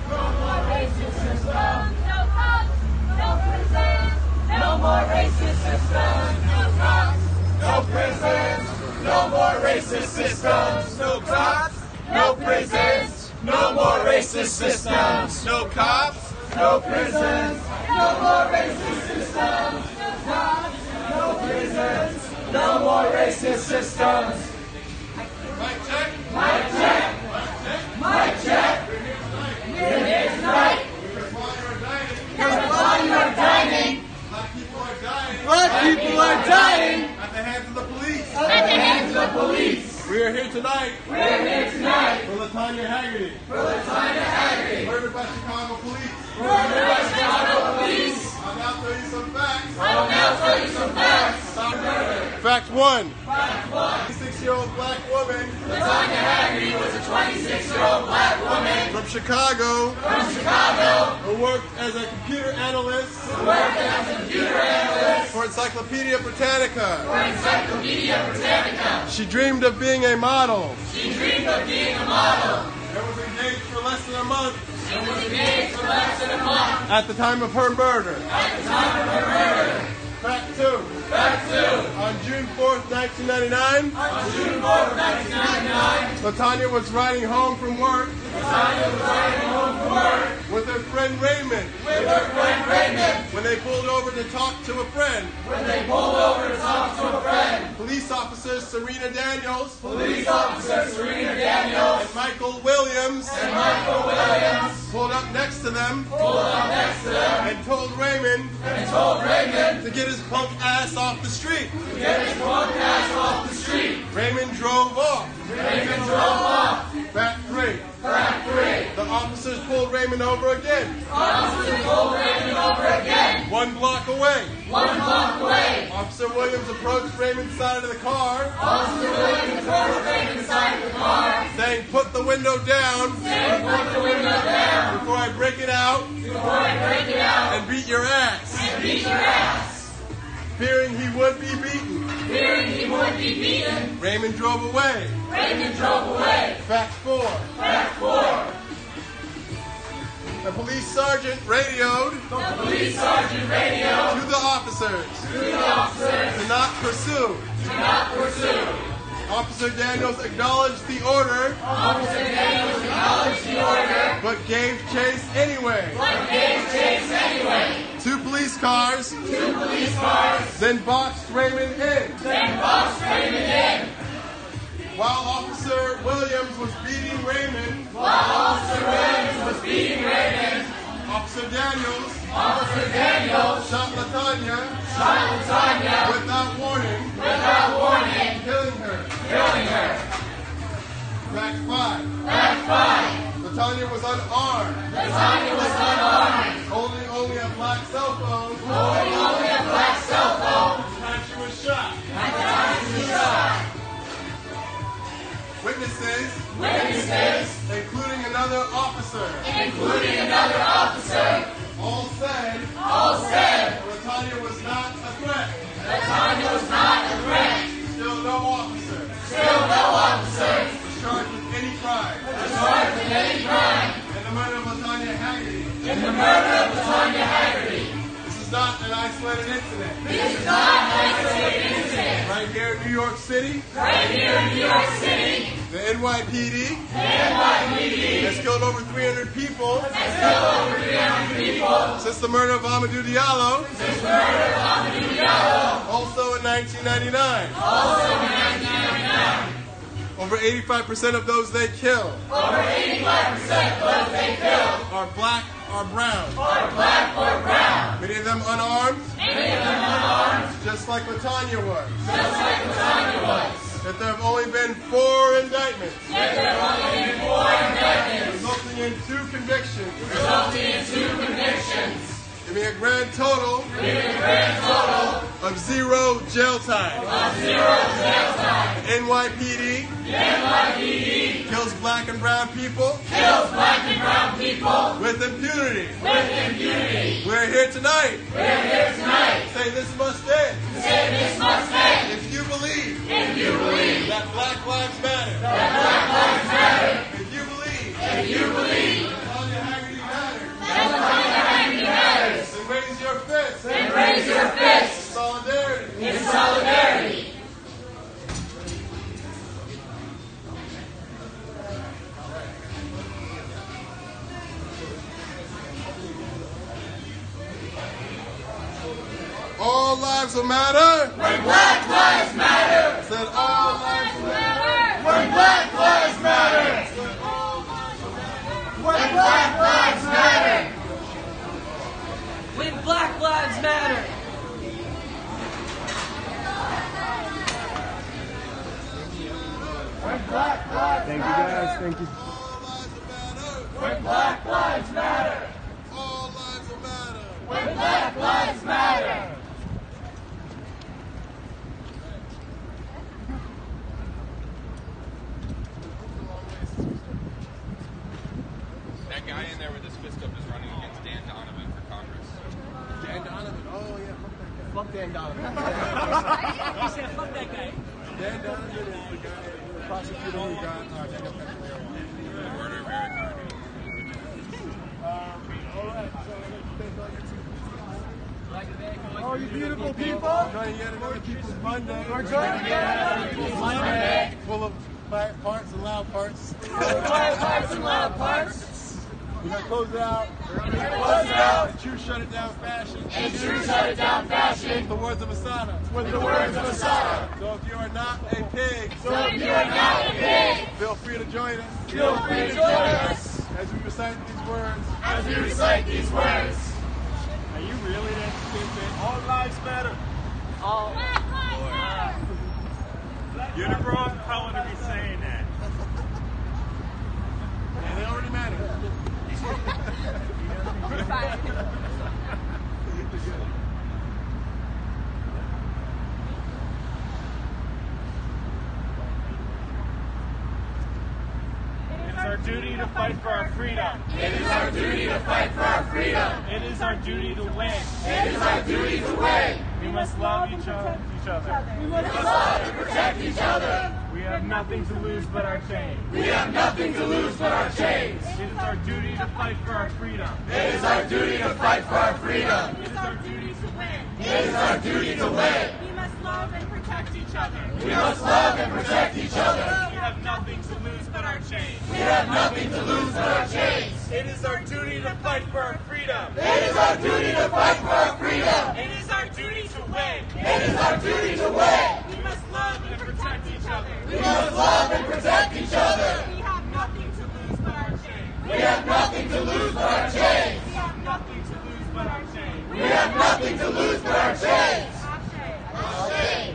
No more racist systems. No cops, no prisons. No more racist systems. No cops, No prisons. No more racist systems. No cops. No prisons. No more racist systems. No cops. No prisons. No more racist systems. no cops. No prisons. No more racist systems. Mic check. Mic check. Mic check. We're here tonight. Because while you are dining, Because while you are dining, black people are dying black people are dying at the hands of the police. at the hands of the police. We are here tonight We're here tonight for Lantanya Haggerty, for Lantanya Haggerty, murdered by Chicago police. murdered by Chicago police. I'll now tell you some facts. I will now tell you some facts. Fact one. 26-year-old black woman Lantanya Haggerty was a 26-year-old black woman from Chicago from Chicago who worked as a computer analyst who worked as a computer analyst for Encyclopedia Britannica. for Encyclopedia Britannica. She dreamed of being a model She dreamed of being a model and was engaged for less than a month and was engaged for less than a month at the time of her murder. at the time of her murder. Fact two. Fact two. On June 4th, 1999, On June 4th, 1999, Lantanya was riding home from work Lantanya was riding home from work with her friend Raymond with her friend Raymond. when they pulled over to talk to a friend. When they pulled over to talk to a friend, Police officers Serena Daniels police officer Serena Daniels and Michael Williams and Michael Williams pulled up next to them pulled up next to them and told Raymond and told Raymond to get his punk ass off the street. to get his punk ass off the street. Raymond drove off. Raymond drove off. Fact three. Fact three. The officers pulled Raymond over again, Officer pulled Raymond over again, 1 block away. 1 block away. Officer Williams approached Raymond's side of the car, Officer Williams approached Raymond's side of the car, saying, "Put the window down saying, "Put the window down before I break it out before I break it out and beat your ass." and beat your ass." Fearing he would be beaten, Fearing he would be beaten, Raymond drove away. Raymond drove away. Fact four. Fact four. The police sergeant radioed The police sergeant radioed to the officers to the officers to not pursue. to not pursue. Officer Daniels acknowledged the order, Officer Daniels acknowledged the order, but gave chase anyway. but gave chase anyway. 2 police cars 2 police cars then boxed Raymond in. then boxed Raymond in. While Officer Williams was beating Raymond, While Officer Williams was beating Raymond, Officer Daniels Officer Daniels shot Lantanya shot Lantanya without warning, without warning, killing her. killing her. Fact five. Fact five. Lantanya was unarmed, Lantanya was unarmed, holding only a black cell phone holding only a black cell phone at the time she was shot. at the time she was shot. Witnesses, Witnesses, including another officer, including another officer, all said said Lantanya was not a threat. Lantanya was not a threat. Still no officer Still no officer was charged with any crime was charged with any crime in the murder of Lantanya Haggerty. in the murder of Lantanya Haggerty. This is not an isolated incident. This is not an isolated incident. Right here in New York City, Right here in New York City, the NYPD the NYPD has killed over 300 people has killed over 300 people since the murder of Amadou Diallo, since the murder of Amadou Diallo, also in 1999. also in 1999. Over 85% of those they kill Over 85% of those they killed are black or brown. are black or brown. Many of them unarmed, Many of them unarmed, just like Lantanya was. just like Lantanya was. That there have only been 4 indictments, Yet there have only been 4 indictments, resulting in 2 convictions, resulting in 2 convictions, giving a grand total giving a grand total of 0 jail time. of 0 jail time. NYPD The NYPD kills black and brown people kills black and brown people with impunity. with impunity. We're here tonight. We're here tonight. Say this much. lives will matter. When Black Lives Matter. I said all lives will matter. When Black Lives Matter. When Black Lives Matter. When Black Lives Matter. When Black Lives Thank you guys. Thank you. When Black Lives Matter. All lives will matter. When Black Lives Matter. That guy in there with his fist up is running against Dan Donovan for Congress. Dan Donovan. Oh yeah, Fuck Dan Donovan. He said, fuck that guy. Dan Donovan is the guy, the prosecutor who got Daniel Petroleum. The murder of Eric Khari. All right, so oh, you beautiful people! Joining yet another People's Monday. We're joining yet another People's Monday. Full of quiet parts and loud parts. Quiet parts and loud parts. We're going to close it out. In true shut it down fashion. In true shut it down fashion. With the words of Asana. With the words of Issa. So if you are not a pig, feel free to join us. Feel free to join us. As we recite these words. As we recite these words. Are you really that stupid? All lives matter. All You're the wrong color to be saying that. And they already matter. It's our duty to fight for our freedom. It is our duty to fight for our freedom. It is our duty to win. It is our duty to win. We must love each other. We must love and protect each other. We have nothing to lose but our chains. We have nothing to lose but our chains. It is our duty to fight for our freedom. It is our duty to fight for our freedom. It is our duty to win. It is our duty to win. We must love and protect each other. We must love and protect each other. We have nothing to lose but our chains. We have nothing to lose but our chains. It is our duty to fight for our freedom. It is our duty to fight for our freedom. It is our duty to win. It is our duty to win. We must love and protect each other. We must love and protect each other. We have nothing to lose but our chains. We have nothing to lose but our chains. We have nothing to lose but our chains. We have nothing to lose but our chains. Ashe.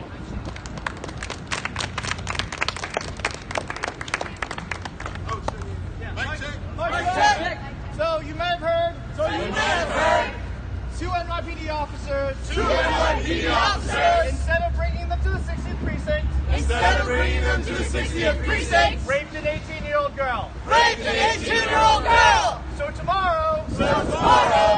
So you may have heard. Two NYPD officers. Instead of bringing them to the 60th precinct. Instead of bringing them to the 60th precinct, Raped an 18-year-old girl. raped an 18-year-old girl. So tomorrow.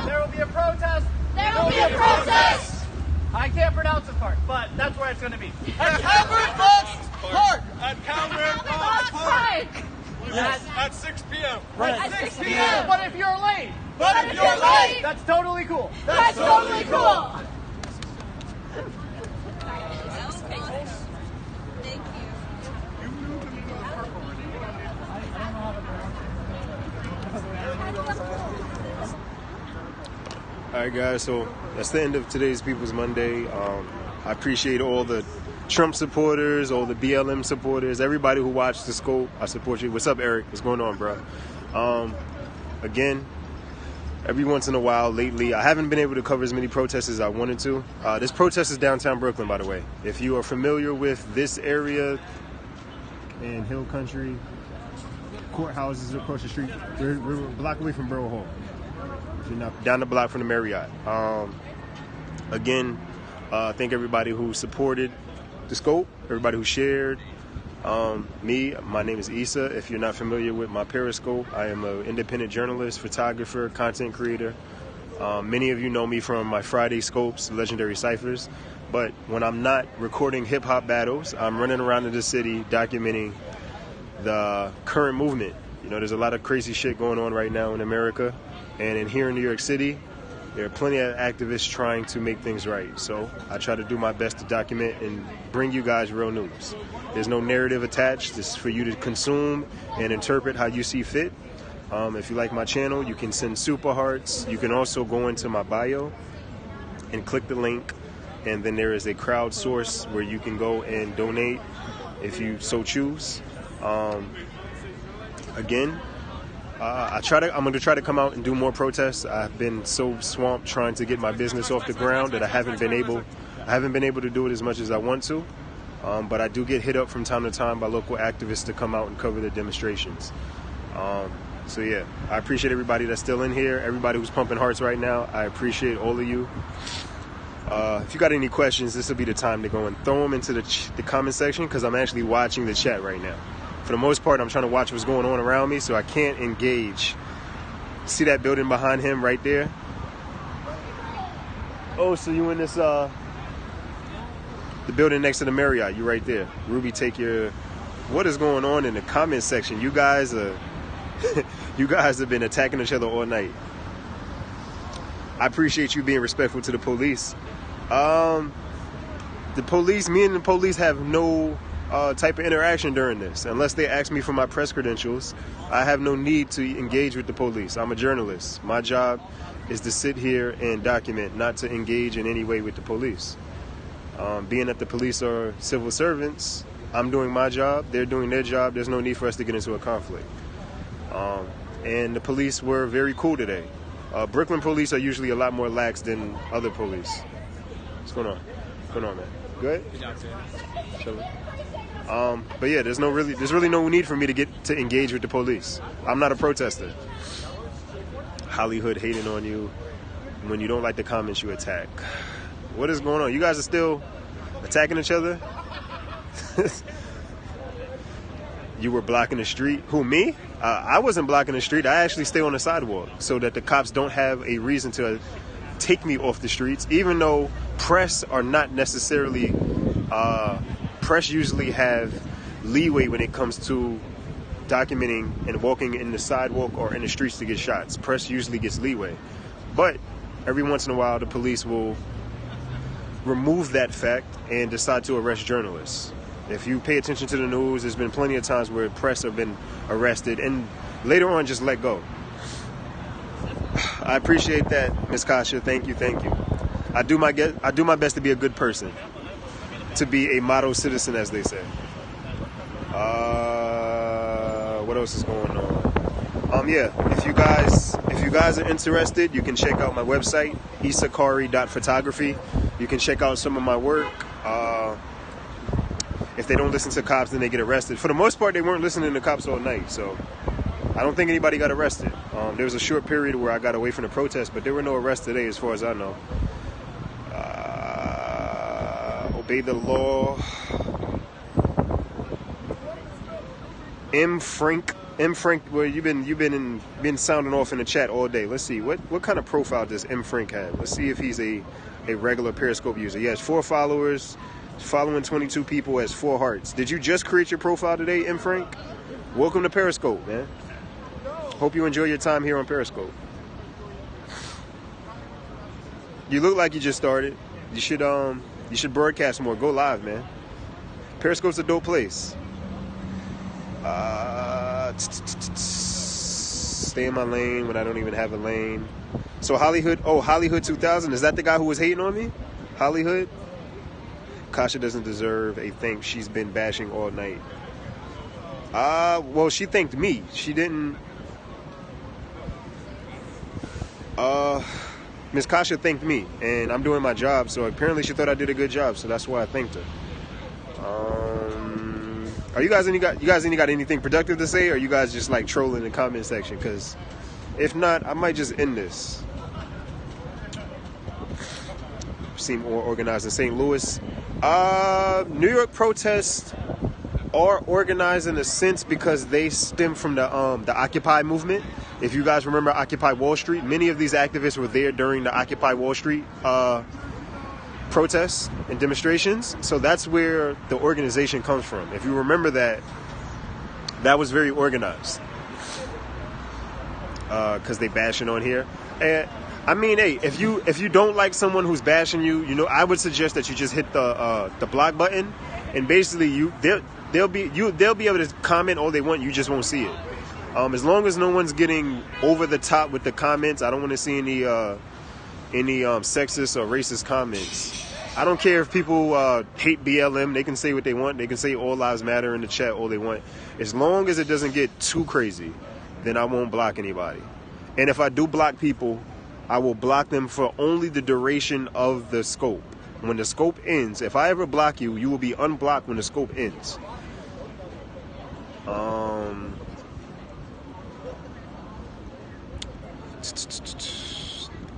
There will be a protest. There will be a protest I can't pronounce this part, but that's where it's going to be. at Calvert Fox Park. At Calvert Park. At 6 p.m. At 6 p.m. But if you're late, But if you're late, that's totally cool. that's totally cool. Thank you. All right, guys. So that's the end of today's People's Monday. I appreciate all the Trump supporters, all the BLM supporters, everybody who watched the scope. I support you. What's up, Eric? What's going on, bro? Again, every once in a while lately, I haven't been able to cover as many protests as I wanted to. This protest is downtown Brooklyn, by the way. If you are familiar with this area in Hill Country, courthouses across the street, we're a block away from Borough Hall. If you're not down the block from the Marriott. Again, thank everybody who supported the scope, everybody who shared. My name is Issa. If you're not familiar with my Periscope, I am an independent journalist, photographer, content creator. Many of you know me from my Friday Scopes, Legendary Ciphers. But when I'm not recording hip-hop battles, I'm running around in the city documenting the current movement. You know, there's a lot of crazy shit going on right now in America. And here in New York City, there are plenty of activists trying to make things right. So I try to do my best to document and bring you guys real news. There's no narrative attached. It's for you to consume and interpret how you see fit. If you like my channel, you can send super hearts. You can also go into my bio and click the link and then there is a crowdsource where you can go and donate if you so choose. Again, I'm going to try to come out and do more protests. I've been so swamped trying to get my business off the ground that I haven't been able to do it as much as I want to. But I do get hit up from time to time by local activists to come out and cover the demonstrations. So yeah, I appreciate everybody that's still in here, everybody who's pumping hearts right now. I appreciate all of you. If you got any questions, this will be the time to go and throw them into the comment section, because I'm actually watching the chat right now. For the most part, I'm trying to watch what's going on around me, so I can't engage. See that building behind him right there? Oh, so you in this, the building next to the Marriott, you right there. Ruby, take your, what is going on in the comment section? You guys are, you guys have been attacking each other all night. I appreciate you being respectful to the police. The police, me and the police have no type of interaction during this. Unless they ask me for my press credentials, I have no need to engage with the police. I'm a journalist. My job is to sit here and document, not to engage in any way with the police. Being that the police are civil servants, I'm doing my job, they're doing their job. There's no need for us to get into a conflict. And the police were very cool today. Brooklyn police are usually a lot more lax than other police. What's going on? What's going on, man? Good? Good job, sir. But yeah, there's really no need for me to engage with the police. I'm not a protester. Hollywood hating on you. When you don't like the comments, you attack. What is going on? You guys are still attacking each other? You were blocking the street. Who, me? I wasn't blocking the street. I actually stay on the sidewalk so that the cops don't have a reason to take me off the streets, even though press are not necessarily... press usually have leeway when it comes to documenting and walking in the sidewalk or in the streets to get shots. Press usually gets leeway. But every once in a while, the police will remove that fact and decide to arrest journalists. If you pay attention to the news, there's been plenty of times where press have been arrested and later on just let go. I appreciate that, Ms. Kasha. Thank you. I do my best to be a good person, to be a model citizen, as they say. What else is going on? Yeah, if you guys are interested, you can check out my website, issakhari.photography. You can check out some of my work. If they don't listen to cops, then they get arrested. For the most part, they weren't listening to cops all night, so I don't think anybody got arrested. There was a short period where I got away from the protest, but there were no arrests today, as far as I know. Obey the law. M. Frank, well, you've been sounding off in the chat all day. Let's see what kind of profile does M. Frank have. Let's see if he's a regular Periscope user. He has 4 followers, following 22 people, has 4 hearts. Did you just create your profile today, M. Frank? Welcome to Periscope, man. Hope you enjoy your time here on Periscope. You look like you just started. You should broadcast more. Go live, man. Periscope's a dope place. Stay in my lane when I don't even have a lane. So Hollywood 2000, is that the guy who was hating on me? Hollywood? Kasha doesn't deserve a thank. She's been bashing all night. Well, she thanked me. She didn't. Miss Kasha thanked me, and I'm doing my job, so apparently she thought I did a good job, so that's why I thanked her. Are you guys got anything productive to say, or are you guys just like trolling in the comment section? Because if not, I might just end this. Seem more organized in St. Louis. New York protests are organized in a sense because they stem from the Occupy movement. If you guys remember Occupy Wall Street, many of these activists were there during the Occupy Wall Street protests and demonstrations. So that's where the organization comes from. If you remember that was very organized. Because they bashing on here. And I mean, hey, if you don't like someone who's bashing you, I would suggest that you just hit the block button, and basically they'll be able to comment all they want. You just won't see it. As long as no one's getting over the top with the comments, I don't want to see any sexist or racist comments. I don't care if people hate BLM. They can say what they want. They can say all lives matter in the chat all they want. As long as it doesn't get too crazy, then I won't block anybody. And if I do block people, I will block them for only the duration of the scope. When the scope ends, if I ever block you, you will be unblocked when the scope ends.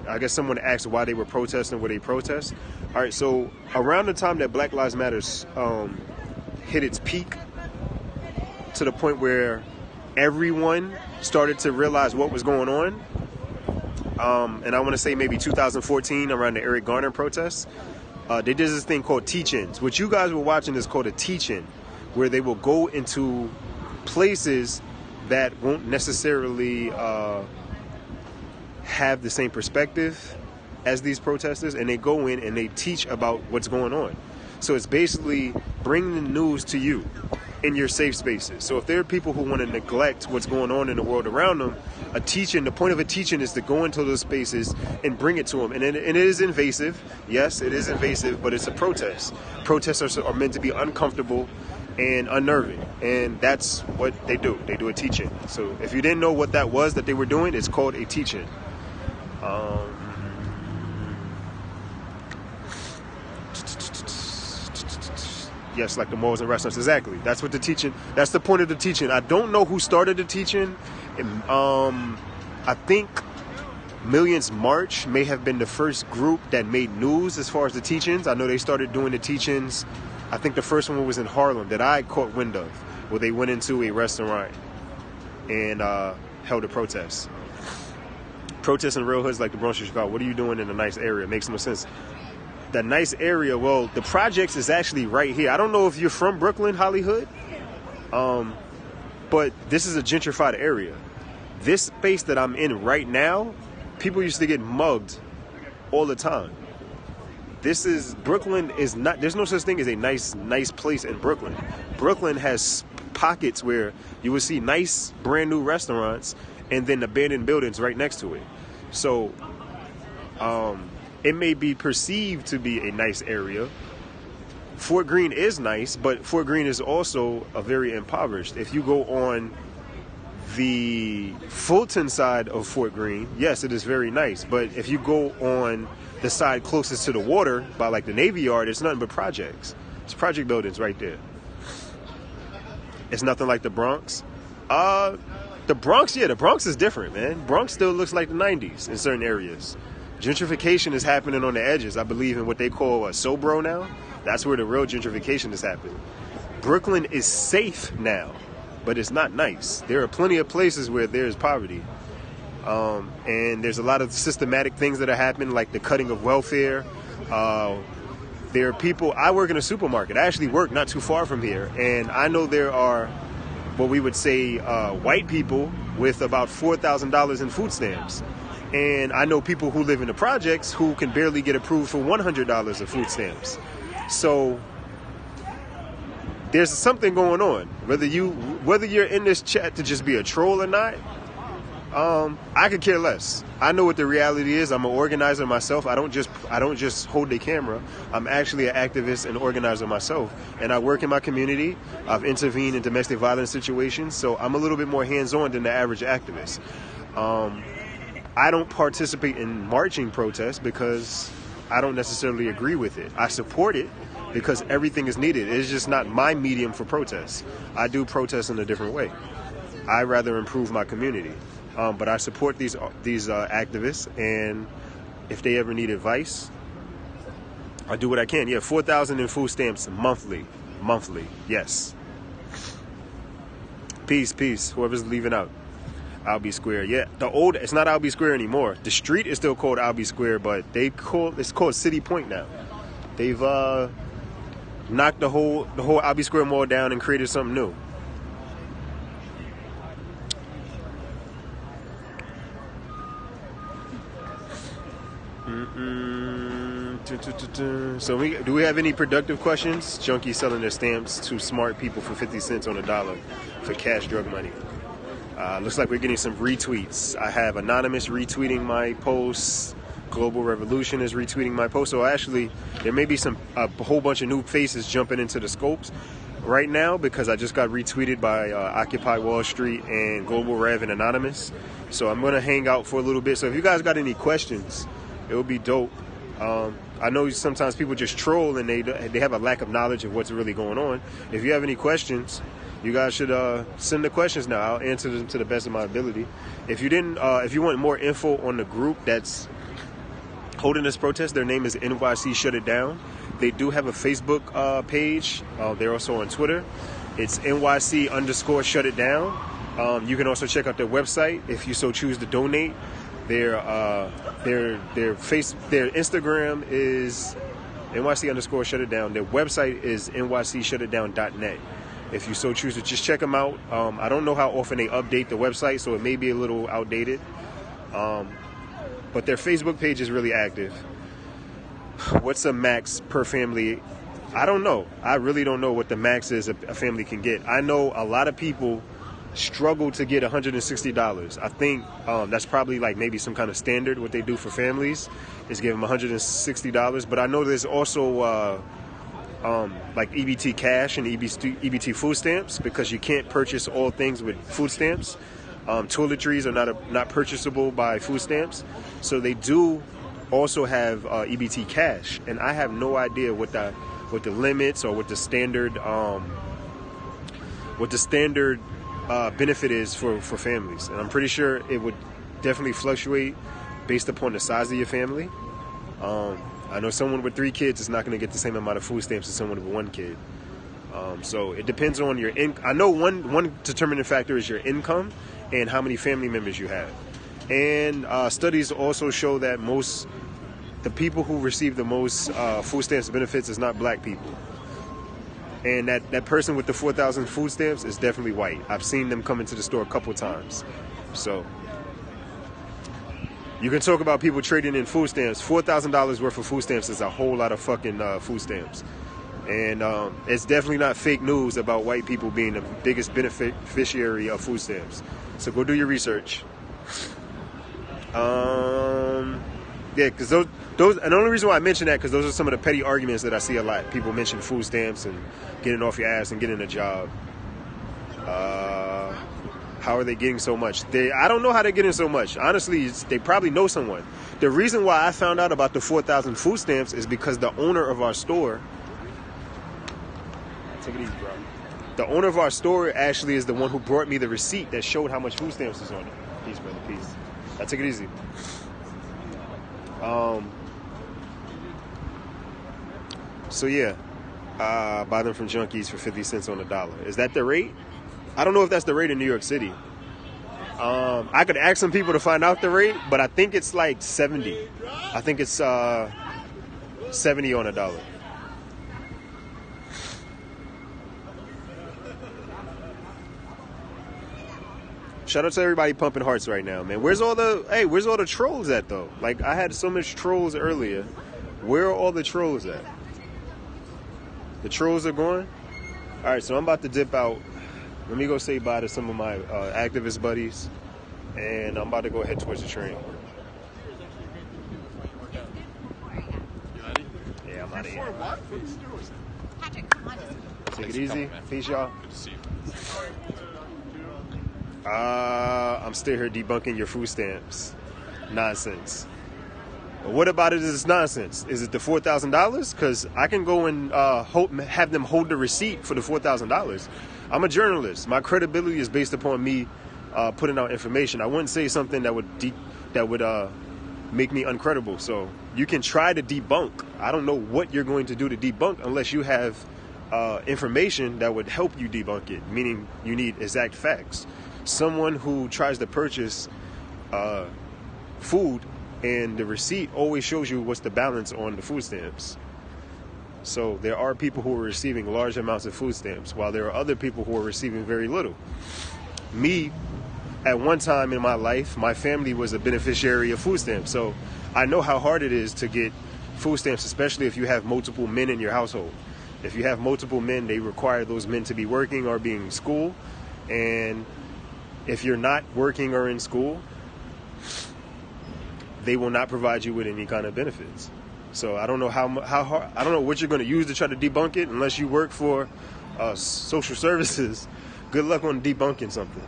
I guess someone asked why they were protesting, what they protest. All right, so around the time that Black Lives Matter hit its peak, to the point where everyone started to realize what was going on, and I want to say maybe 2014, around the Eric Garner protests, they did this thing called teach-ins. What you guys were watching is called a teach-in, where they will go into places that won't necessarily have the same perspective as these protesters, and they go in and they teach about what's going on. So it's basically bringing the news to you in your safe spaces. So if there are people who want to neglect what's going on in the world around them, the point of a teaching is to go into those spaces and bring it to them. And it is invasive. Yes, it is invasive, but it's a protest. Protests are meant to be uncomfortable and unnerving, and that's what they do. They do a teach-in. So if you didn't know what that was that they were doing, it's called a teach-in. Yes, like the malls and restaurants. Exactly. That's what the teaching. That's the point of the teaching. I don't know who started the teaching. I think Millions March may have been the first group that made news as far as the teach-ins. I know they started doing the teach-ins. I think the first one was in Harlem that I caught wind of, where they went into a restaurant and held a protest. Protests in real hoods like the Bronx of Chicago. What are you doing in a nice area? It makes no sense. That nice area, well, the projects is actually right here. I don't know if you're from Brooklyn, Hollywood, but this is a gentrified area. This space that I'm in right now, people used to get mugged all the time. Brooklyn is not, there's no such thing as a nice place in Brooklyn. Brooklyn has pockets where you will see nice brand new restaurants and then abandoned buildings right next to it. So, it may be perceived to be a nice area. Fort Greene is nice, but Fort Greene is also a very impoverished. If you go on the Fulton side of Fort Greene, yes, it is very nice. But if you go on the side closest to the water, by like the Navy Yard, it's nothing but projects. It's project buildings right there. It's nothing like the Bronx. The Bronx is different, man. Bronx still looks like the 90s in certain areas. Gentrification is happening on the edges. I believe in what they call a Sobro now. That's where the real gentrification is happening. Brooklyn is safe now, but it's not nice. There are plenty of places where there's poverty. And there's a lot of systematic things that are happening, like the cutting of welfare. There are people, I work in a supermarket. I actually work not too far from here. And I know there are what we would say white people with about $4,000 in food stamps. And I know people who live in the projects who can barely get approved for $100 of food stamps. So there's something going on. Whether you're in this chat to just be a troll or not, I could care less. I know what the reality is. I'm an organizer myself. I don't just hold the camera. I'm actually an activist and organizer myself. And I work in my community. I've intervened in domestic violence situations. So I'm a little bit more hands-on than the average activist. I don't participate in marching protests because I don't necessarily agree with it. I support it because everything is needed. It's just not my medium for protests. I do protests in a different way. I rather improve my community. But I support these activists, and if they ever need advice, I do what I can. Yeah, 4,000 in food stamps monthly, yes. Peace, whoever's leaving out. Albee Square, yeah. It's not Albee Square anymore. The street is still called Albee Square, but it's called City Point now. They've knocked the whole Albee Square Mall down and created something new. So do we have any productive questions? Junkies selling their stamps to smart people for 50 cents on a dollar for cash drug money. Looks like we're getting some retweets. I have Anonymous retweeting my posts. Global Revolution is retweeting my post. So actually, there may be a whole bunch of new faces jumping into the scopes right now because I just got retweeted by Occupy Wall Street and Global Rev and Anonymous. So I'm going to hang out for a little bit. So if you guys got any questions, it would be dope. I know sometimes people just troll and they have a lack of knowledge of what's really going on. If you have any questions, you guys should send the questions now. I'll answer them to the best of my ability. If you want more info on the group that's holding this protest, their name is NYC Shut It Down. They do have a Facebook page. They're also on Twitter. It's NYC_Shut It Down. You can also check out their website if you so choose to donate. Their Instagram is NYC_Shut It Down. Their website is NYCShutItDown.net. If you so choose to just check them out. I don't know how often they update the website, so it may be a little outdated. But their Facebook page is really active. What's a max per family? I don't know. I really don't know what the max is a family can get. I know a lot of people struggle to get $160. I think that's probably like maybe some kind of standard. What they do for families is give them $160. But I know there's also like EBT cash and EBT food stamps, because you can't purchase all things with food stamps. Toiletries are not purchasable by food stamps. So they do also have EBT cash, and I have no idea what the limits or what the standard benefit is for families. And I'm pretty sure it would definitely fluctuate based upon the size of your family. I know someone with 3 kids is not going to get the same amount of food stamps as someone with 1 kid. So it depends on your income. I know one determining factor is your income and how many family members you have. And studies also show that the people who receive the most food stamps benefits is not black people. And that person with the 4,000 food stamps is definitely white. I've seen them come into the store a couple times. So you can talk about people trading in food stamps. $4,000 worth of food stamps is a whole lot of fucking food stamps. And it's definitely not fake news about white people being the biggest beneficiary of food stamps. So go do your research. Yeah, because those, and the only reason why I mention that, because those are some of the petty arguments that I see a lot. People mention food stamps and getting off your ass and getting a job. How are they getting so much? I don't know how they're getting so much. Honestly, they probably know someone. The reason why I found out about the 4,000 food stamps is because the owner of our store, take it easy, bro. The owner of our store actually is the one who brought me the receipt that showed how much food stamps is on it. Peace, brother, peace. I take it easy. So yeah, buy them from junkies for 50 cents on the dollar. Is that the rate? I don't know if that's the rate in New York City. I could ask some people to find out the rate, but I think it's like 70. I think it's 70 on a dollar. Shout out to everybody pumping hearts right now, man. Where's all the trolls at, though? Like, I had so much trolls earlier. Where are all the trolls at? The trolls are gone? All right, so I'm about to dip out. Let me go say bye to some of my activist buddies, and I'm about to go head towards the train. Yeah, I'm out of here. Patrick, come on. Take it easy. Peace, y'all. See you. I'm still here debunking your food stamps nonsense. But what about it is nonsense? Is it the $4,000? Because I can go and have them hold the receipt for the $4,000. I'm a journalist. My credibility is based upon me putting out information. I wouldn't say something that would make me uncredible. So you can try to debunk. I don't know what you're going to do to debunk unless you have information that would help you debunk it, meaning you need exact facts. Someone who tries to purchase food and the receipt always shows you what's the balance on the food stamps. So there are people who are receiving large amounts of food stamps, while there are other people who are receiving very little. Me, at one time in my life, my family was a beneficiary of food stamps. So I know how hard it is to get food stamps, especially if you have multiple men in your household. If you have multiple men, they require those men to be working or being in school. And if you're not working or in school, they will not provide you with any kind of benefits. So I don't know how hard, I don't know what you're going to use to try to debunk it unless you work for social services. Good luck on debunking something.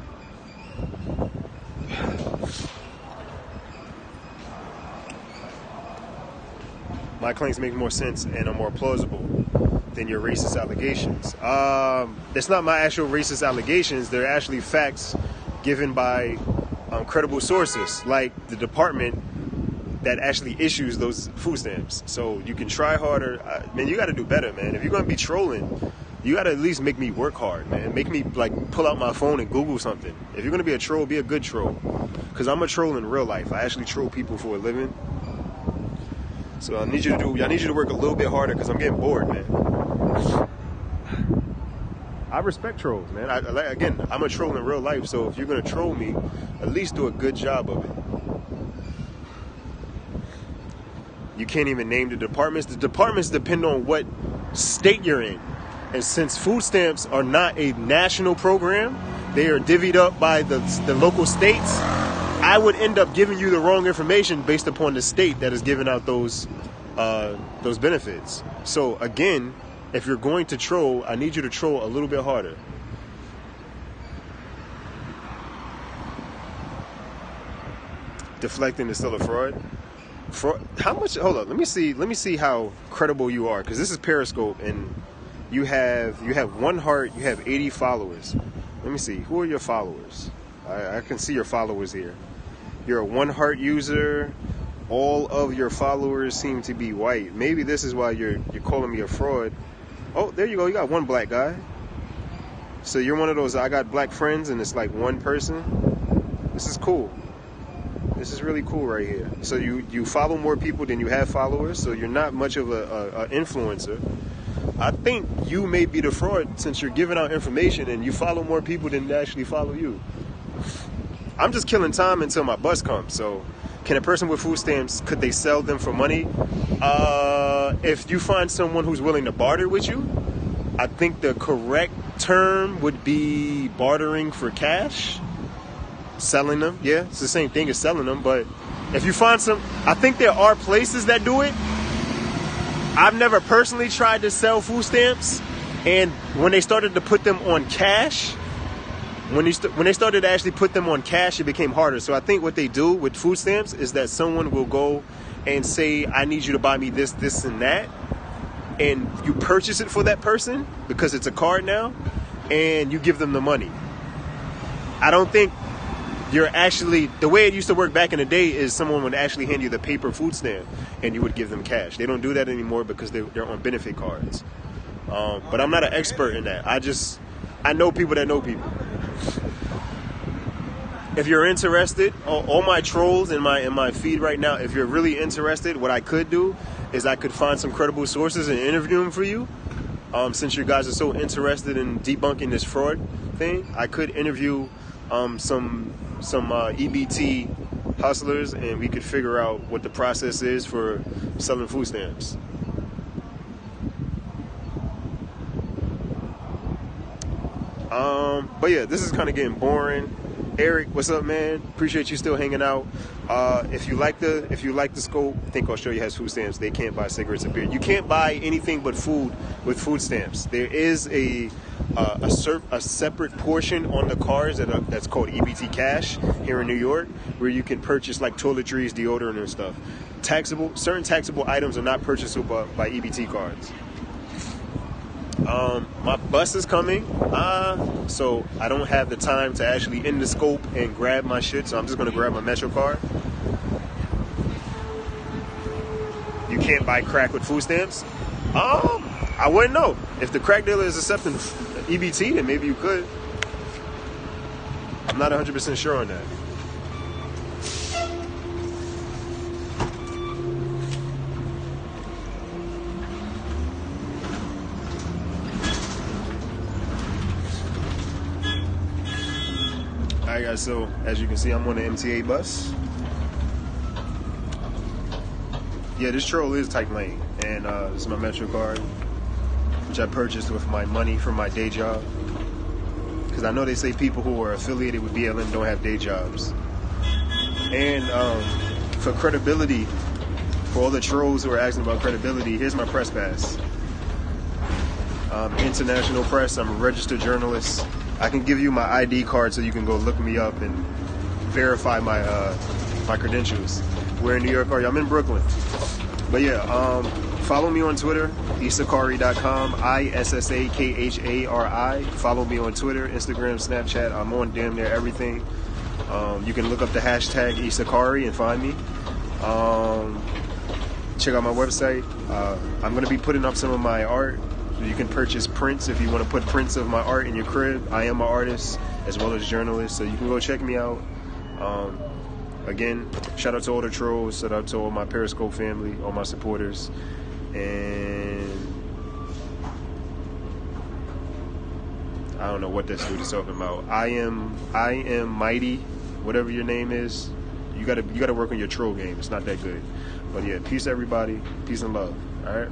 My claims make more sense and are more plausible than your racist allegations. It's not my actual racist allegations. They're actually facts given by credible sources, like the department that actually issues those food stamps. So you can try harder. Man, you got to do better, man. If you're going to be trolling, you got to at least make me work hard, man. Make me, like, pull out my phone and Google something. If you're going to be a troll, be a good troll. Because I'm a troll in real life. I actually troll people for a living. So I need you to work a little bit harder because I'm getting bored, man. I respect trolls, man. Again, I'm a troll in real life, so if you're going to troll me, at least do a good job of it. You can't even name the departments. The departments depend on what state you're in. And since food stamps are not a national program, they are divvied up by the local states, I would end up giving you the wrong information based upon the state that is giving out those benefits. So again, if you're going to troll, I need you to troll a little bit harder. Deflecting is still a fraud. How much? Hold up. Let me see how credible you are, because this is Periscope, and you have 1 heart. You have 80 followers. Let me see. Who are your followers? I can see your followers here. You're a 1 heart user. All of your followers seem to be white. Maybe this is why you're calling me a fraud. Oh, there you go. You got 1 black guy. So you're one of those, I got black friends, and it's like 1 person. This is cool. This is really cool right here. So you follow more people than you have followers, so you're not much of a influencer. I think you may be the fraud since you're giving out information and you follow more people than actually follow you. I'm just killing time until my bus comes. So can a person with food stamps, could they sell them for money? If you find someone who's willing to barter with you, I think the correct term would be bartering for cash. Selling them, yeah, it's the same thing as selling them. But if you find some, I think there are places that do it. I've never personally tried to sell food stamps, and when they started to put them on cash, when they started to actually put them on cash, it became harder. So I think what they do with food stamps is that someone will go and say, I need you to buy me this, this, and that, and you purchase it for that person because it's a card now, and you give them the money. I don't think you're actually, the way it used to work back in the day is someone would actually hand you the paper food stamp and you would give them cash. They don't do that anymore because they're on benefit cards. But I'm not an expert in that. I know people that know people. If you're interested, all my trolls in my feed right now, if you're really interested, what I could do is I could find some credible sources and interview them for you. Since you guys are so interested in debunking this fraud thing, I could interview some EBT hustlers, and we could figure out what the process is for selling food stamps. But yeah, this is kind of getting boring. Eric, what's up, man? Appreciate you still hanging out. If you like the scope, I think Australia has food stamps. They can't buy cigarettes and beer. You can't buy anything but food with food stamps. There is a separate portion on the cards that's called EBT Cash here in New York, where you can purchase like toiletries, deodorant, and stuff. Certain taxable items are not purchasable by EBT cards. My bus is coming, so I don't have the time to actually in the scope and grab my shit, so I'm just going to grab my Metro card. You can't buy crack with food stamps? I wouldn't know. If the crack dealer is accepting EBT, then maybe you could. I'm not 100% sure on that. Alright guys, so as you can see, I'm on the MTA bus. Yeah, this troll is type lane, and this is my Metro card, which I purchased with my money from my day job. Because I know they say people who are affiliated with BLM don't have day jobs. And for credibility, for all the trolls who are asking about credibility, here's my press pass. International press. I'm a registered journalist. I can give you my ID card so you can go look me up and verify my my credentials. Where in New York are you? I'm in Brooklyn. But yeah, follow me on Twitter, IssaKhari.com, ISSAKHARI. Follow me on Twitter, Instagram, Snapchat. I'm on damn near everything. You can look up the hashtag Issa Khari and find me. Check out my website. I'm going to be putting up some of my art. You can purchase prints if you want to put prints of my art in your crib. I am an artist as well as journalist, so you can go check me out. Again, shout out to all the trolls, shout out to all my Periscope family, all my supporters, and I don't know what this dude is talking about. I am mighty, whatever your name is. You gotta work on your troll game. It's not that good. But yeah, peace everybody, peace and love. All right.